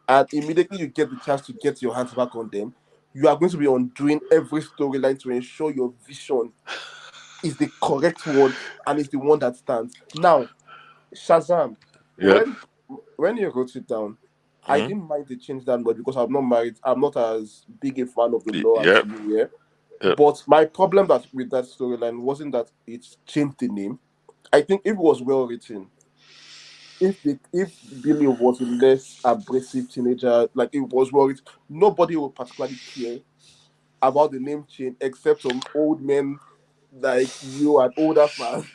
and immediately you get the chance to get your hands back on them, you are going to be undoing every storyline to ensure your vision is the correct one and is the one that stands. Now, Shazam, when you wrote it down, I didn't mind the change that much because I'm not married. I'm not as big a fan of the law as you were. But my problem with that storyline wasn't that it changed the name. I think it was well written. If Billy was a less abrasive teenager, like it was well written, nobody would particularly care about the name change except some old men like you and older fans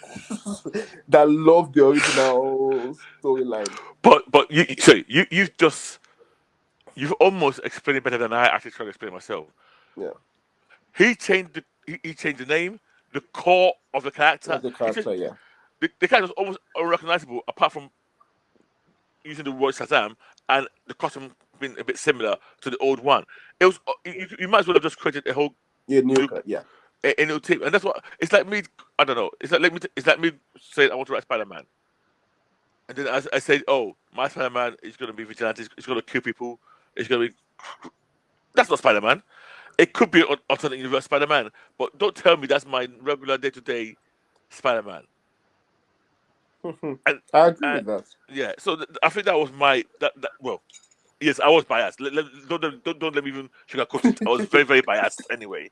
that love the original storyline. But you've almost explained it better than I actually tried to explain it myself. Yeah, He changed the name, the core of the character. of the He changed, character. Yeah, the character was almost unrecognizable apart from using the word Shazam and the costume being a bit similar to the old one. It was you might as well have just created a whole yeah, new yeah. a new team, and that's what it's like. Me, I don't know. It's like me saying I want to write Spider-Man, and then I said, oh, my Spider-Man is going to be vigilante. It's going to kill people. It's going to be. That's not Spider-Man. It could be an alternate universe Spider-Man, but don't tell me that's my regular day-to-day Spider-Man. And, I agree with that. yeah, so I think that was my that. Well, yes, I was biased. Don't let me even sugarcoat it. I was very, very biased anyway.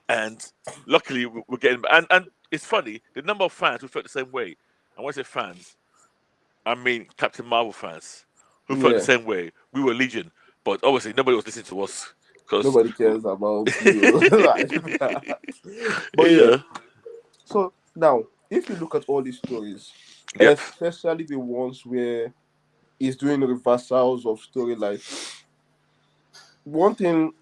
And luckily, we're getting. And it's funny, the number of fans who felt the same way. And when I say fans, I mean Captain Marvel fans who felt the Yeah, same way. We were legion, but obviously nobody was listening to us because nobody cares about you. But yeah, yeah, so now if you look at all these stories, and yep, especially the ones where he's doing reversals of storyline, one thing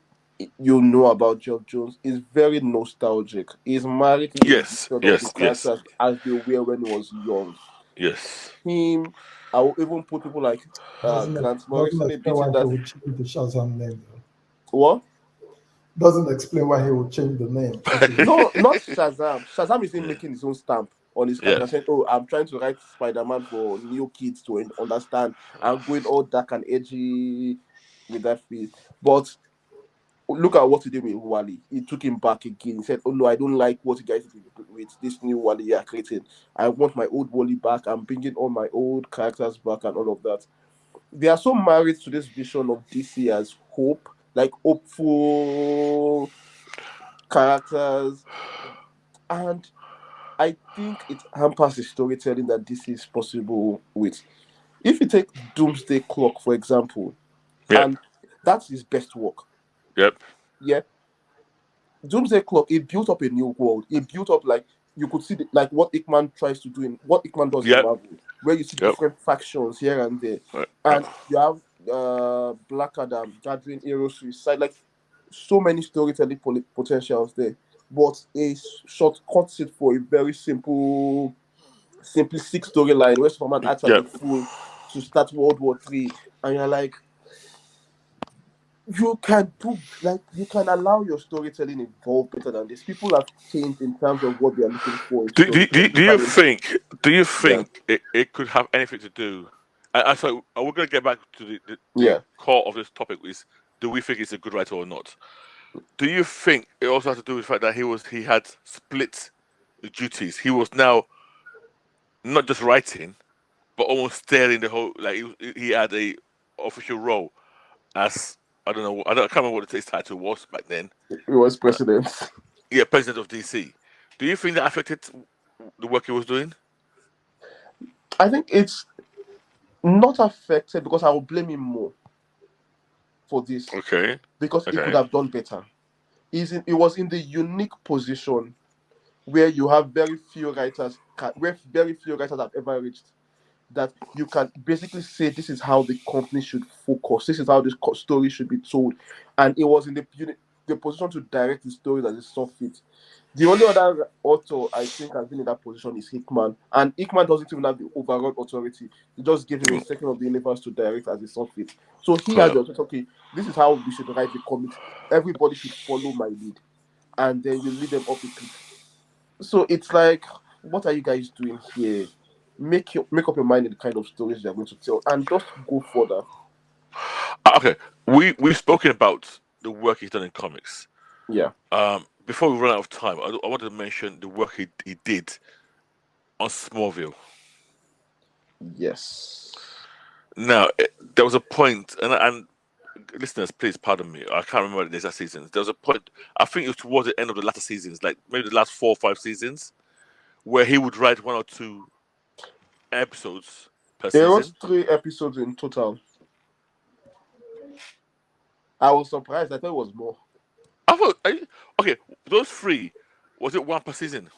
you know about Geoff Johns is very nostalgic. He's married to the yes, vision of the yes, yes, characters as they were when he was young. yes. Him, I will even put people like Grant Doesn't Morrison a explain bit why in he that. would change the Shazam name though. What? Doesn't explain why he would change the name. Okay. No, not Shazam. Shazam is in making his own stamp on his Yeah, character, saying, "Oh, I'm trying to write Spider-Man for new kids to understand. I'm going all dark and edgy with that feel." But look at what he did with Wally. He took him back again. He said, "Oh no, I don't like what you guys did with this new Wally you are creating. I want my old Wally back. I'm bringing all my old characters back and all of that." They are so married to this vision of DC as hope, like hopeful characters, and I think it hampers the storytelling that this is possible with. If you take Doomsday Clock, for example, yep, and that's his best work. yep, Yeah, Doomsday Clock, it built up a new world. It built up like you could see like what Ickman tries to do in what Ickman does in yep, Marvel, where you see yep. different factions here and there, Right, and you have Black Adam gathering heroes to his side, like so many storytelling potentials there. But a short cuts it for a very simplistic storyline where Superman acts like a yep. fool to start World War III, and you're like, you can allow your storytelling evolve better than this. People have changed in terms of what they are looking for in storytelling. Do you Yeah, think it could have anything to do? So we're going to get back to the yeah. core of this topic is do we think he's a good writer or not? Do you think it also has to do with the fact that he had split the duties? He was now not just writing, but almost steering the whole. Like he had a official role as I can't remember what his title was back then. It was president. Yeah, president of DC. Do you think that affected the work he was doing? I think it's not affected because I will blame him more for this Okay, because he could okay, have done better. He was in the unique position where you have very few writers, where very few writers have ever reached, that you can basically say this is how the company should focus. This is how this story should be told, and it was in the position to direct the story that is saw fit. The only other author I think has been in that position is Hickman, and Hickman doesn't even have the overall authority. He just gave him a mm, second of the universe to direct as he saw fit. So he had yeah. the authority. Okay, this is how we should write the comics. Everybody should follow my lead, and then you lead them up a cliff. So it's like, what are you guys doing here? Make up your mind in the kind of stories you're going to tell, and just go further. Okay, we've spoken about the work he's done in comics. Yeah. Before we run out of time, I wanted to mention the work he did on Smallville. Yes. Now, there was a point, and listeners, please pardon me. I can't remember the exact seasons. There was a point. I think it was towards the end of the latter seasons, like maybe the last 4 or 5 seasons, where he would write 1 or 2 episodes per There was season. 3 episodes in total. I was surprised. I thought it was more. I thought, okay, those 3, was it one per season?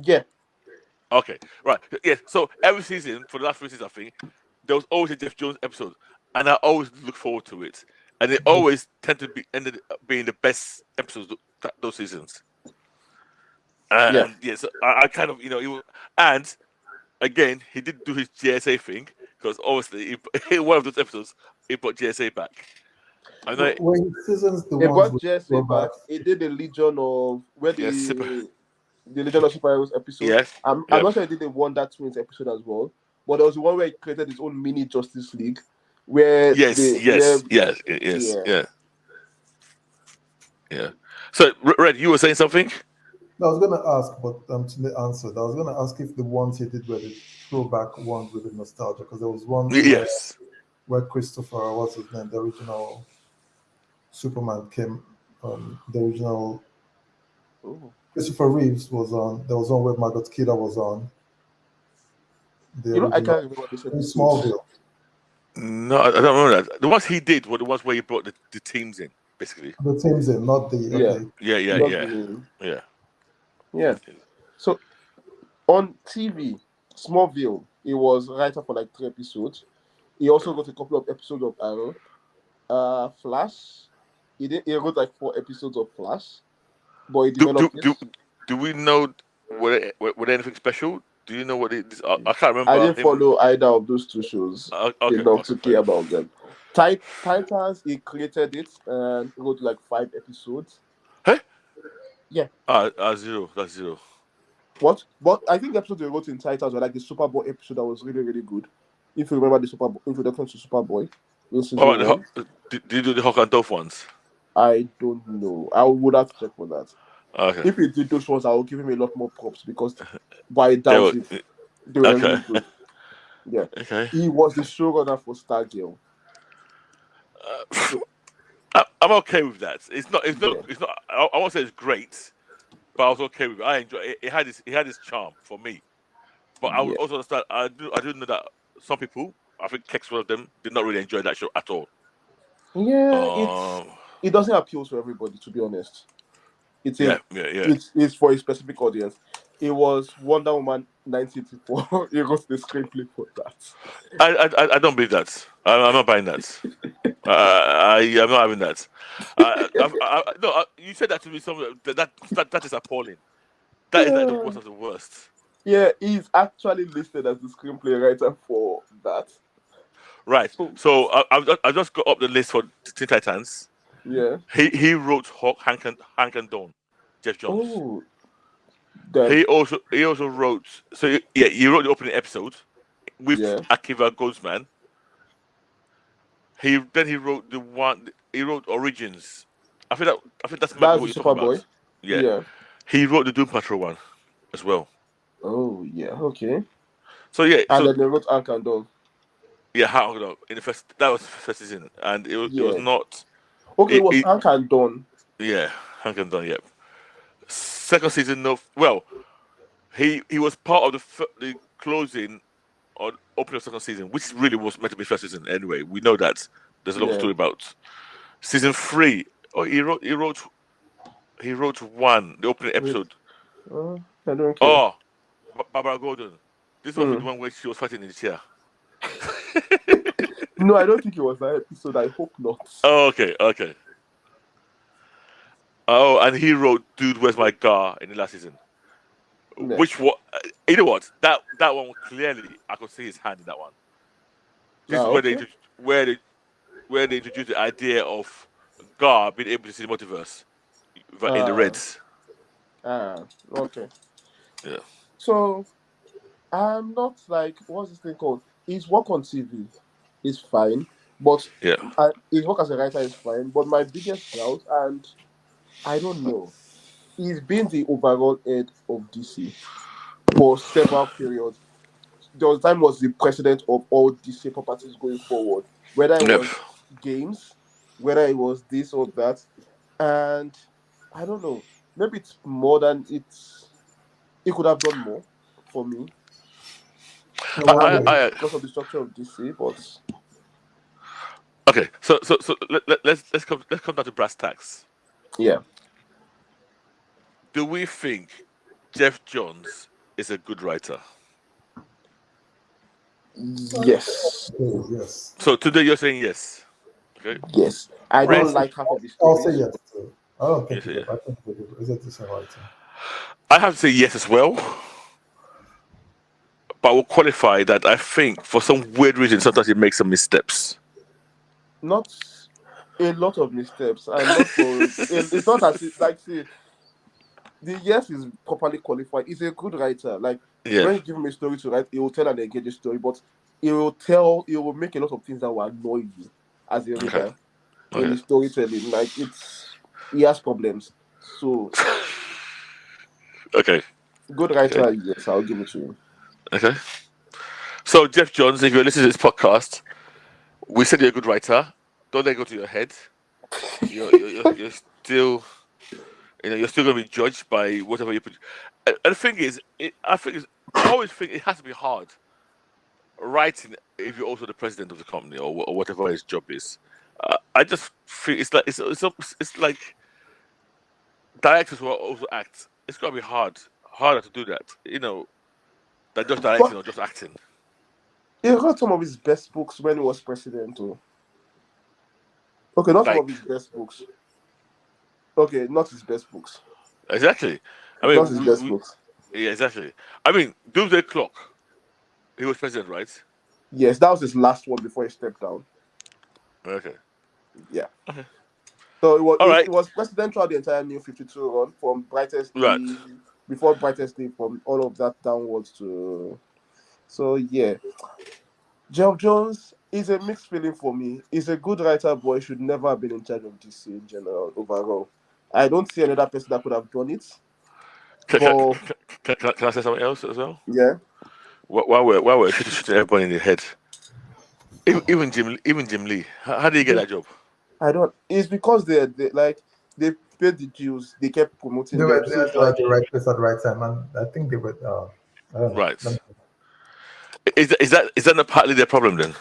Yeah. Okay, right. Yes. So every season for the last 3 seasons, I think there was always a Geoff Jones episode, and I always look forward to it. And they always tend to be ended up being the best episodes those seasons. Yeah. And yes, I kind of and again he did do his GSA thing because obviously in one of those episodes he brought GSA back. I know. Were his seasons the It ones brought with Jesse back. throwbacks? It did the Legion of where Yes, super. the Legion of Superheroes episode. Yes. I'm Yep. not sure I did the Wonder Twins episode as well, but there was the one where he created his own mini Justice League, where Yes. Yeah. So Red, you were saying something? I was going to ask, but Tunde answered. I was going to ask if the ones he did were the throwback ones with the nostalgia, because there was one Yes. where Christopher, what's his name, the original Superman came, the original Oh. Christopher Reeves was on. There was one where Margot Kidder was on. The I original can't remember this in episode. Smallville. No, I don't remember that. The ones he did were the ones where he brought the teams in, basically. The teams in, not the okay. Yeah. So on TV, Smallville, he was writer for like 3 episodes. He also wrote a couple of episodes of Arrow. Flash. He wrote like 4 episodes of Flash. But he developed do we know were there anything special? Do you know what it is? I can't remember. I didn't follow either of those 2 shows enough to care about them. Titans, he created it and wrote like 5 episodes. Hey? Yeah. Zero. That's zero. What? But I think the episodes they wrote in Titans were like the Superboy episode that was really, really good. If you remember the Superboy introduction to Superboy. Did you do the Hawk and Dove ones? I don't know. I would have to check for that. Okay. If he did those ones, I will give him a lot more props because by doubt they were really good. Yeah. Okay. He was the showrunner for Stargirl. I'm okay with that. It's not. I won't say it's great, but I was okay with it. I enjoy it. It had its charm for me. But I would also understand. I do know that some people, I think Kex one of them, did not really enjoy that show at all. Yeah, it doesn't appeal to everybody, to be honest. It's for a specific audience. It was Wonder Woman 1984. He wrote the screenplay for that. I don't believe that. I'm not buying that. I'm not having that. No, you said that to me. That is appalling. That is like the worst of the worst. Yeah, he's actually listed as the screenplay writer for that. Right. So I just got up the list for Teen Titans. Yeah. He wrote Hawk, Hank and Dawn, Geoff Johns. Oh. He also wrote. So he wrote the opening episode with Akiva Goldsman. He wrote the one. He wrote Origins. I think that's what you're talking about. Yeah. He wrote the Doom Patrol one as well. Oh yeah. Okay. So yeah. And then they wrote Hank and Dawn. Yeah, Hank and Dawn. That was the first season, and it was not. Okay, it was Hank and Dawn. Yeah, Hank and Dawn. Yeah. Second season, no. Well, he was part of the closing or opening of second season, which really was meant to be first season anyway. We know that. There's a long story about season 3. Oh, he wrote one, the opening episode. I don't care. Oh, Barbara Gordon. This was the one where she was fighting in the chair. No, I don't think it was that episode. I hope not. Oh, okay. Oh, and he wrote "Dude, Where's My Car" in the last season. Yeah. Which was, you know what? That one clearly, I could see his hand in that one. This is where they introduced the idea of Gar being able to see the multiverse in the Reds. Okay. Yeah. So, I'm not like, what's this thing called? His work on TV is fine, but his work as a writer is fine. But my biggest doubt, and I don't know, he's been the overall head of DC for several periods. There was time was the president of all DC properties going forward, whether it was games, whether it was this or that, and I don't know. Maybe it's more than he could have done more for me. Because of the structure of DC, but okay. So let's come down to brass tacks. Yeah. Do we think Geoff Johns is a good writer? Yes. Yes. So today you're saying yes. Okay. Yes. I Red. don't like half of the I'll say stories. yes too. I don't think Yes, it's I think it's a decent writer. I have to say yes as well. But I will qualify that I think for some weird reason sometimes he makes some missteps. Not a lot of missteps, and not for it's not as if, like, see, the yes is properly qualified. He's a good writer. Like, Yeah. when you give him a story to write, he will tell an engaging story, but he will make a lot of things that will annoy you as a reader in his storytelling. Like, he has problems. So, Okay. good writer, yes, I'll give it to him. Okay. So Geoff Johns, if you're listening to this podcast, we said you're a good writer. Don't let it go to your head. You're still, you're still going to be judged by whatever you put. And the thing is, I always think it has to be hard writing if you're also the president of the company or whatever his job is. I just feel it's like directors who also act. It's got to be harder to do that. Than just directing But or just acting. he wrote some of his best books when he was president, too. Okay, not some of Like his best books. Okay, not his best books. exactly. I Not mean, his best books. yeah, exactly. I mean, Doomsday Clock. He was president, right? Yes, that was his last one before he stepped down. Okay. Yeah. Okay. So All right. it was president throughout the entire New 52 run, from Brightest Right. Day, before Brightest Day, from all of that downwards to. So yeah, Geoff Johns is a mixed feeling for me. He's a good writer, but he should never have been in charge of DC in general. Overall, I don't see another person that could have done it. Can, can, But can I say something else as well? yeah, While we're shooting everybody in the head, even Jim Lee, how did he get that job? I don't. It's because they like they paid the dues. They kept They promoting were them. So there it's like, at the right place at the right time, and I think they were. I don't know. Right. Is that not partly their problem then?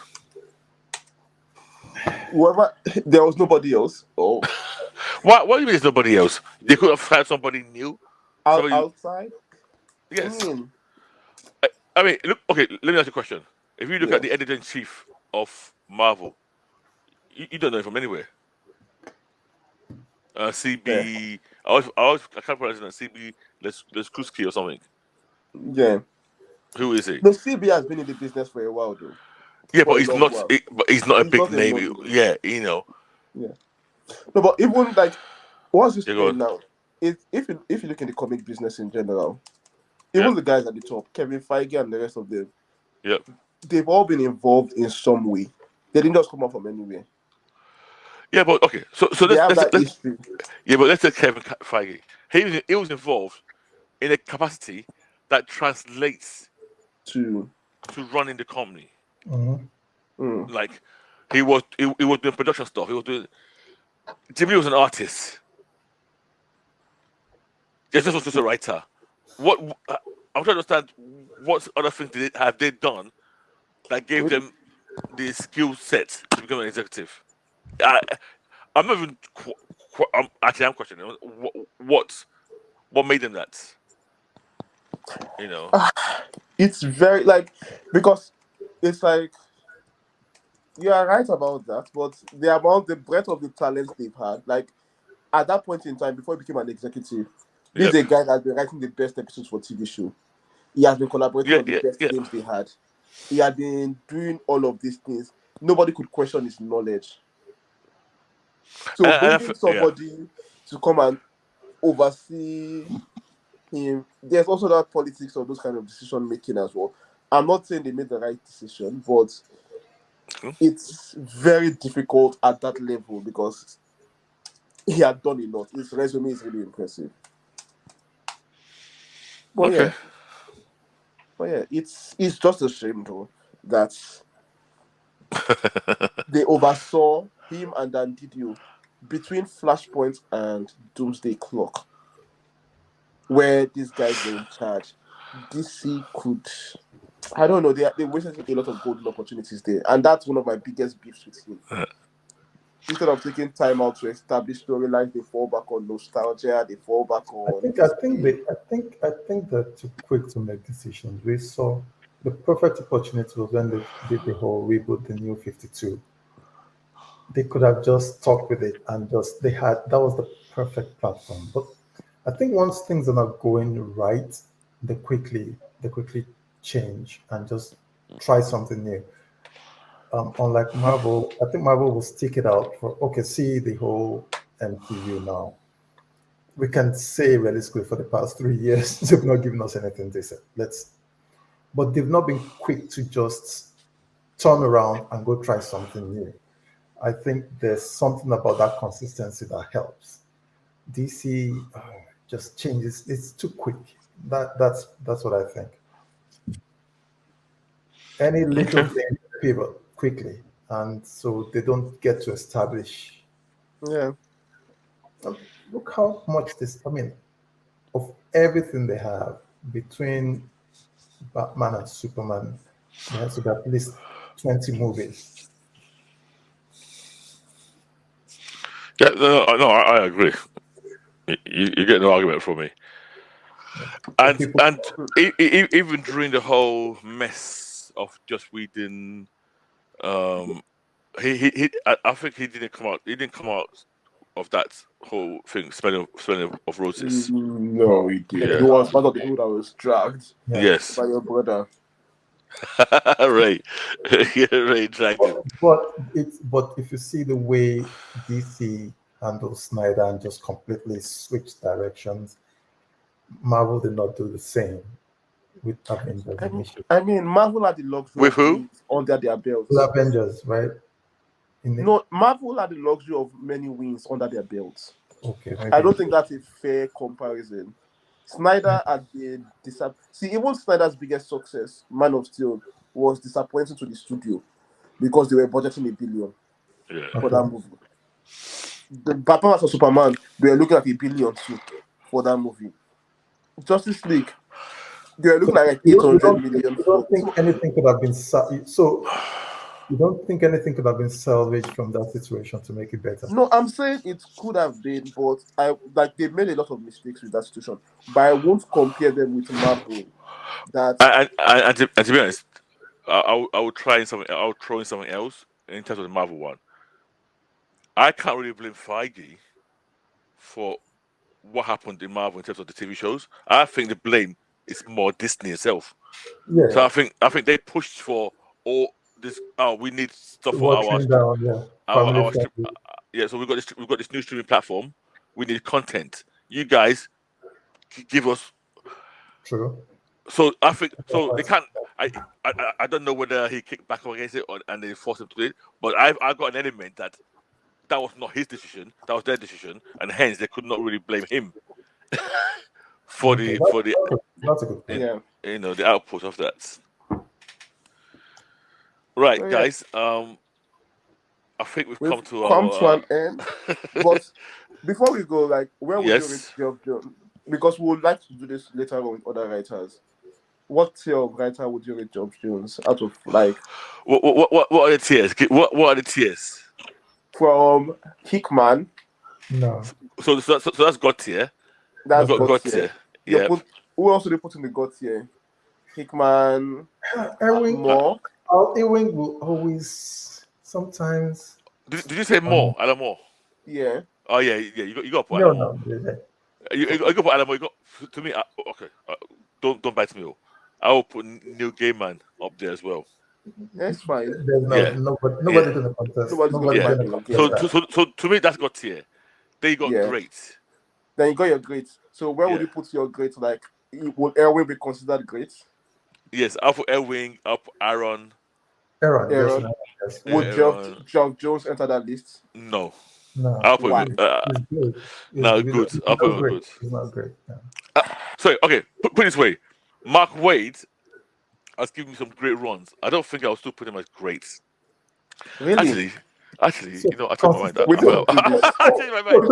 whoever there was nobody else. Oh, Why do you mean there's nobody else? They could have hired somebody new. Somebody. outside. Yes. Mm, I mean, look. Okay, let me ask you a question. If you look yeah, at the editor in chief of Marvel, you don't know it from anywhere. yeah, CB. I can't pronounce it. CB. Let's Kuski or something. yeah. Who is he? The CB has been in the business for a while, though, Yeah, for but a he's long not. while. But he's not a He's big not a name. nobody. Yeah, Yeah. No, but even like, what's this You go saying on. now? If you look in the comic business in general, Yeah, even the guys at the top, Kevin Feige and the rest of them, yeah, they've all been involved in some way. They didn't just come out from anywhere. yeah. But okay, so They have let's that history yeah, but let's take Kevin Feige. He was involved in a capacity that translates to. to running the company. Mhm. Mm. Like he was doing production stuff. He was doing. Jimmy was an artist. Jesus was just a writer. What I'm trying to understand, what other things have they done that gave them the skill set to become an executive? I, I'm not even. I'm questioning what made them that. You know. It's very like, because it's like, you are right about that, but the breadth of the talents they've had, like, at that point in time before he became an executive, this is Yep. a guy that's been writing the best episodes for TV show. He has been collaborating Yeah. on the Yeah. best Yeah. games they had. He had been doing all of these things. Nobody could question his knowledge. So bringing Yeah. somebody to come and oversee him, there's also that politics of those kind of decision making as well. I'm not saying they made the right decision, but Hmm. it's very difficult at that level because he had done a lot. His resume is really impressive. But Okay. yeah, it's just a shame though that they oversaw him and Dan Didio between Flashpoint and Doomsday Clock, where these guys were in charge. DC could, I don't know, they wasted a lot of golden opportunities there, and that's one of my biggest beefs with him. instead of taking time out to establish storylines, they fall back on nostalgia. They fall back on. I think they're too quick to make decisions. We saw the perfect opportunity was when they did the whole reboot, the new 52. They could have just stuck with it and just that was the perfect platform. But I think once things are not going right, they quickly change and just try something new. Unlike Marvel, I think Marvel will stick it out for okay, see the whole MCU now. We can say realistically for the past 3 years they've not given us anything decent. But they've not been quick to just turn around and go try something new. I think there's something about that consistency that helps. DC just changes; it's too quick. That's what I think. Any little thing pivot quickly, and so they don't get to establish. Yeah. Look how much this. I mean, of everything they have between Batman and Superman, there has to be at least 20 movies. Yeah, no, I agree. You get no argument from me. And even during the whole mess of Joss Whedon, I think he didn't come out. He didn't come out of that whole thing, smelling of roses. No, he did. Yeah. He was part of the people that was dragged. Yes. By your brother. Right. Ray dragged him. But if you see the way DC handles Snyder and just completely switch directions, Marvel did not do the same with Avengers. I mean, Marvel had the luxury with who under their belts. With Avengers, right? No, Marvel had the luxury of many wins under their belts. Okay. I don't think that's a fair comparison. Snyder had been See, even Snyder's biggest success, Man of Steel, was disappointing to the studio because they were budgeting $1 billion for that movie. The Batman vs Superman, they were looking at $1 billion too for that movie. Justice League, they were looking at 800 million. You don't think anything could have been so? You don't think anything could have been salvaged from that situation to make it better? No, I'm saying it could have been, but they made a lot of mistakes with that situation. But I won't compare them with Marvel. And to be honest, I would try something. I'll throw in something else in terms of the Marvel one. I can't really blame Feige for what happened in Marvel in terms of the TV shows. I think the blame is more Disney itself. Yeah. So I think they pushed for all this. Oh, we need stuff for our so we've got this new streaming platform. We need content. You guys give us. True. So I think they can't. I don't know whether he kicked back against it and they forced him to do it. But I got an element that was not his decision. That was their decision, and hence they could not really blame him for the that's a good point. The output of that. Right, guys. I think we've come to an end. But before we go, where would you rate Geoff Johns? Because we would like to do this later on with other writers. What tier of writer would you rate Geoff Johns out of What are the tiers? What are the tiers? From Hickman. No. So that's God tier. That's God tier. Yeah. Who else do they put in the God tier? Hickman. Moore. Ewing will always sometimes. Did you say Moore? Alan Moore? Yeah. Oh yeah. You got to put Alan Moore. No. You got to put Alan Moore. To me, okay. Don't bite me. I will put Neil Gaiman up there as well. That's fine. There's nobody to the contest. So to me, that's got tier. Then you got great. Then you got your great. So where would you put your great? Would Erwin be considered great? Yes, I'll put Erwin. I'll put Aaron. Yes. Would Geoff Johns enter that list? No. I'll put him. Good. Good. I'll put him good. He's not great. Sorry. Okay. Put it this way. Mark Waid has given me some great runs. I don't think I'll still put him as great. Really? Actually, I told my mind that. I changed my mind.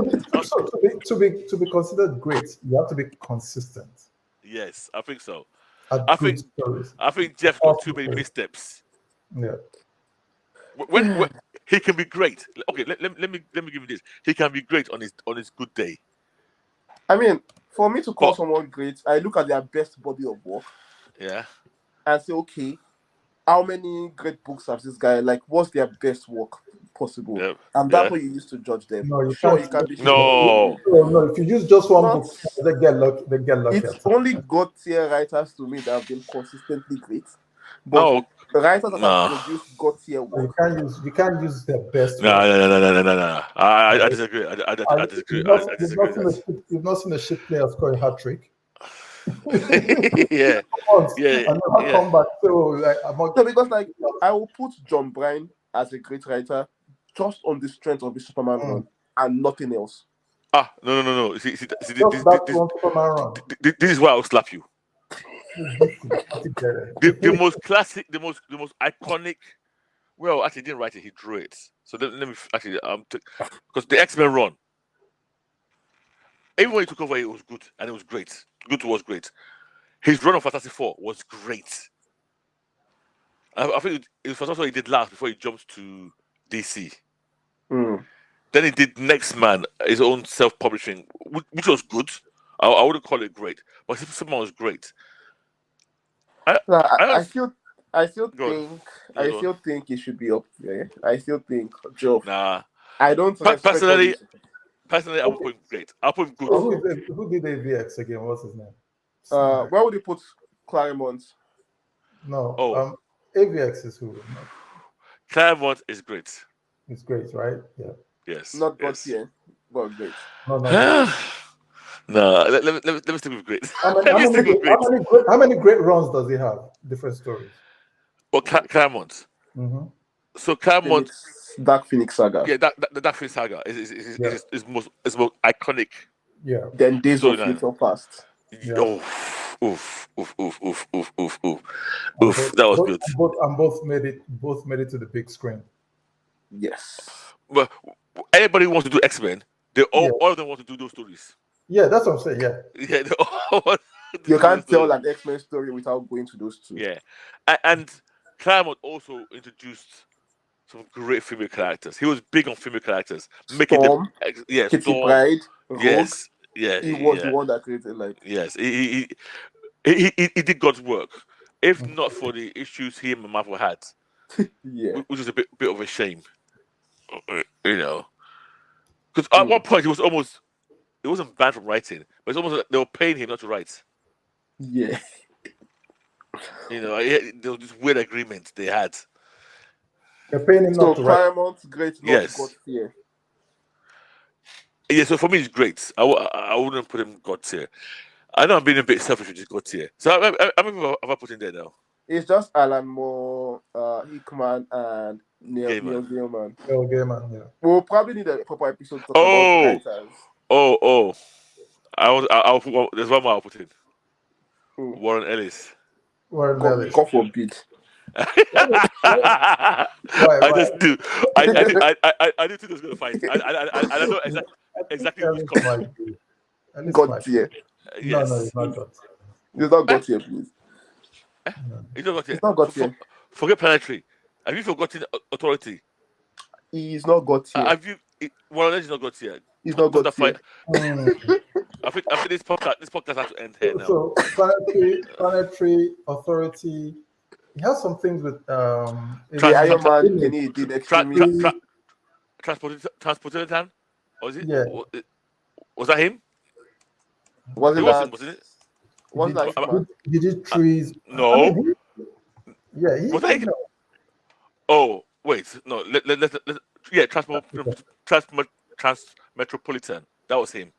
To be considered great, you have to be consistent. Yes, I think so. I think Jeff got too many missteps. Yeah. When he can be great. Okay, let me give you this. He can be great on his good day. I mean, for me to call But- someone great, I look at their best body of work Yeah. and say, okay, how many great books has this guy? Like, what's their best work possible? Yeah. And that's Yeah. what you use to judge them. No, you Sure, can't. you can be. No. No, if you use just one Not- book, they get lucky. They get lucky. It's only God tier writers to me that have been consistently great. But No. writers that No. have produced God tier work. You can't use their best No. work. No. I disagree. I disagree. I disagree with that. You've not seen a ship player score a hat trick. Yeah. Once, Yeah. and never come back. So like, No, because like I will put John Bryan as a great writer just on the strength of the Superman run and nothing else. No. See, just that one Superman run. this is why I'll slap you. The most classic, the most iconic. Well, actually, he didn't write it; he drew it. So let me actually because the X-Men run. Even when he took over, it was good and it was great. Good was great. His run of Fantastic Four was great. I think it was also what he did last before he jumped to DC. Then he did Next Man, his own self-publishing, which was good. I wouldn't call it great, but Superman was great. I still think he should be up there. I still think Geoff. Nah. I don't personally, I would put him great. I'll put him good. Who did AVX again? What's his name? Where would you put Claremont? No. AVX is who? Claremont is great. It's great, right? Yeah. Yes. Not God tier, but great. No. No, let me stick with great. How many great runs does he have? Different stories. Well, Claremont. Mm-hmm. So Claremont, Dark Phoenix Saga. Yeah, the Dark Phoenix Saga is most iconic. Yeah. Then Days of Future Past. Yeah. Oof. That was good. Both made it to the big screen. Yes. But anybody who wants to do X-Men, all of them want to do those stories. Yeah, that's what I'm saying. Yeah. Yeah, they all want to do you can't tell stories. an X-Men story without going to those two. Yeah, and Claremont also introduced some great female characters. He was big on female characters, making them. Kitty Storm. Pryde. Rogue. Yes, yeah. He was the one that created Yes, he did God's work. If not for the issues he and Marvel had, which is a bit of a shame, Because at one point he wasn't banned from writing, but it's almost like they were paying him not to write. Yeah. There was this weird agreement they had. They're paying him not to write. Paramount's great, not God tier. Yeah, so for me it's great. I wouldn't put him God tier. I know I'm being a bit selfish with this God tier. So I mean, have I put in there now? It's just Alan Moore, Hickman, and Neil Gaiman. Neil Gaiman, yeah. We'll probably need a proper episode to talk about writers. There's one more I'll put in. Warren Ellis. God forbid. I just do. I didn't think it was going to fight. I don't know exactly who's coming. God tier. Yes. No, it's not God. It's not God tier, please. It's not God tier. It's not God tier. Forget Planetary. Have you forgotten Authority? He's not God tier. Have you? Warren Ellis is not God tier. He's not God tier. I think this podcast has to end here now. So Planetary, Authority. He has some things with Iron Man. He did extremely. Transportation? Was it? Yeah. Was that him? Wasn't it? Wasn't that? He did Trees. No. Yeah. Was that him? Oh wait, no. Transmetropolitan. That was him.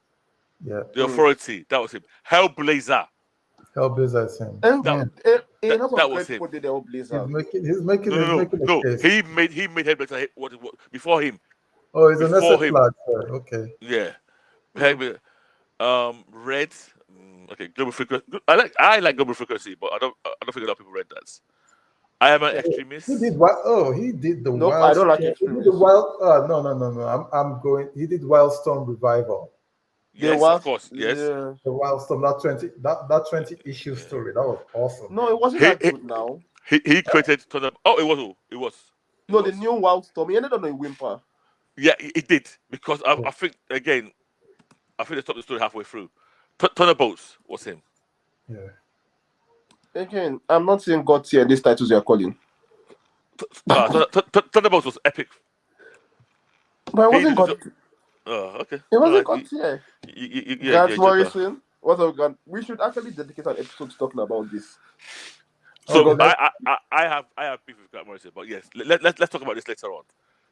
Yeah. The Authority. That was him. Hellblazer. Hellblazer is him. That was him. He's making no. He made Hellblazer what before him. Oh, he's an SF flag. Okay. Yeah. Red. Okay, Global Frequency. I like Global Frequency, but I don't think a lot of people read that. I am an extremist. He did what? Oh, he did the Wild. I don't like extremist. He did the Wild. No. I'm going. He did Wildstorm Revival. Yes, of course. Yes. The Wildstorm. That 20 issue story. That was awesome. No, it wasn't that good. Now he created. It was. No, the new Wildstorm. He ended up in Whimper. Yeah, it did because I think again, I think they stopped the story halfway through. Thunderbolts was him. Yeah. Again, I'm not saying God tier these titles you're calling. Thunderbolts was epic. But it wasn't God. Okay. It wasn't God tier. Grant Morrison. What have we got? We should actually dedicate an episode to talking about this. So I have beef with Grant Morrison, but yes, let's talk about this later on.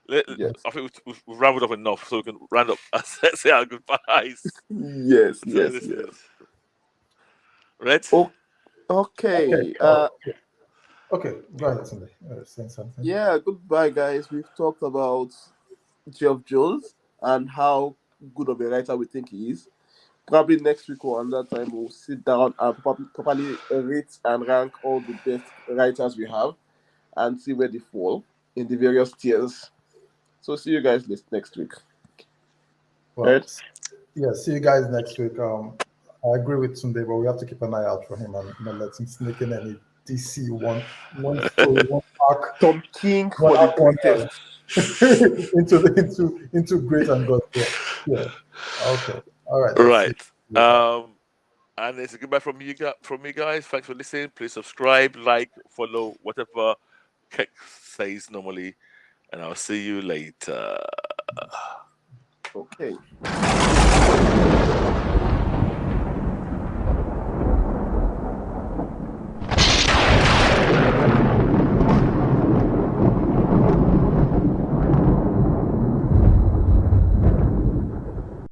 Yes. I think we've rounded up enough, so we can round up and say our goodbyes. Yes. Right? Okay. Okay, go ahead, Sunday. Saying something. Yeah, goodbye, guys. We've talked about Geoff Johns and how good of a writer we think he is. Probably next week or another time we'll sit down and properly rate and rank all the best writers we have and see where they fall in the various tiers. So see you guys next week. Well, right? Yeah, see you guys next week. I agree with Sunday, but we have to keep an eye out for him and not let him sneak in any DC one story, one arc. Tom King for the greatest. into great and God. Yeah. Okay. All right. Right. And it's a goodbye from me, guys. Thanks for listening. Please subscribe, like, follow, whatever Keck says normally, and I'll see you later. Okay.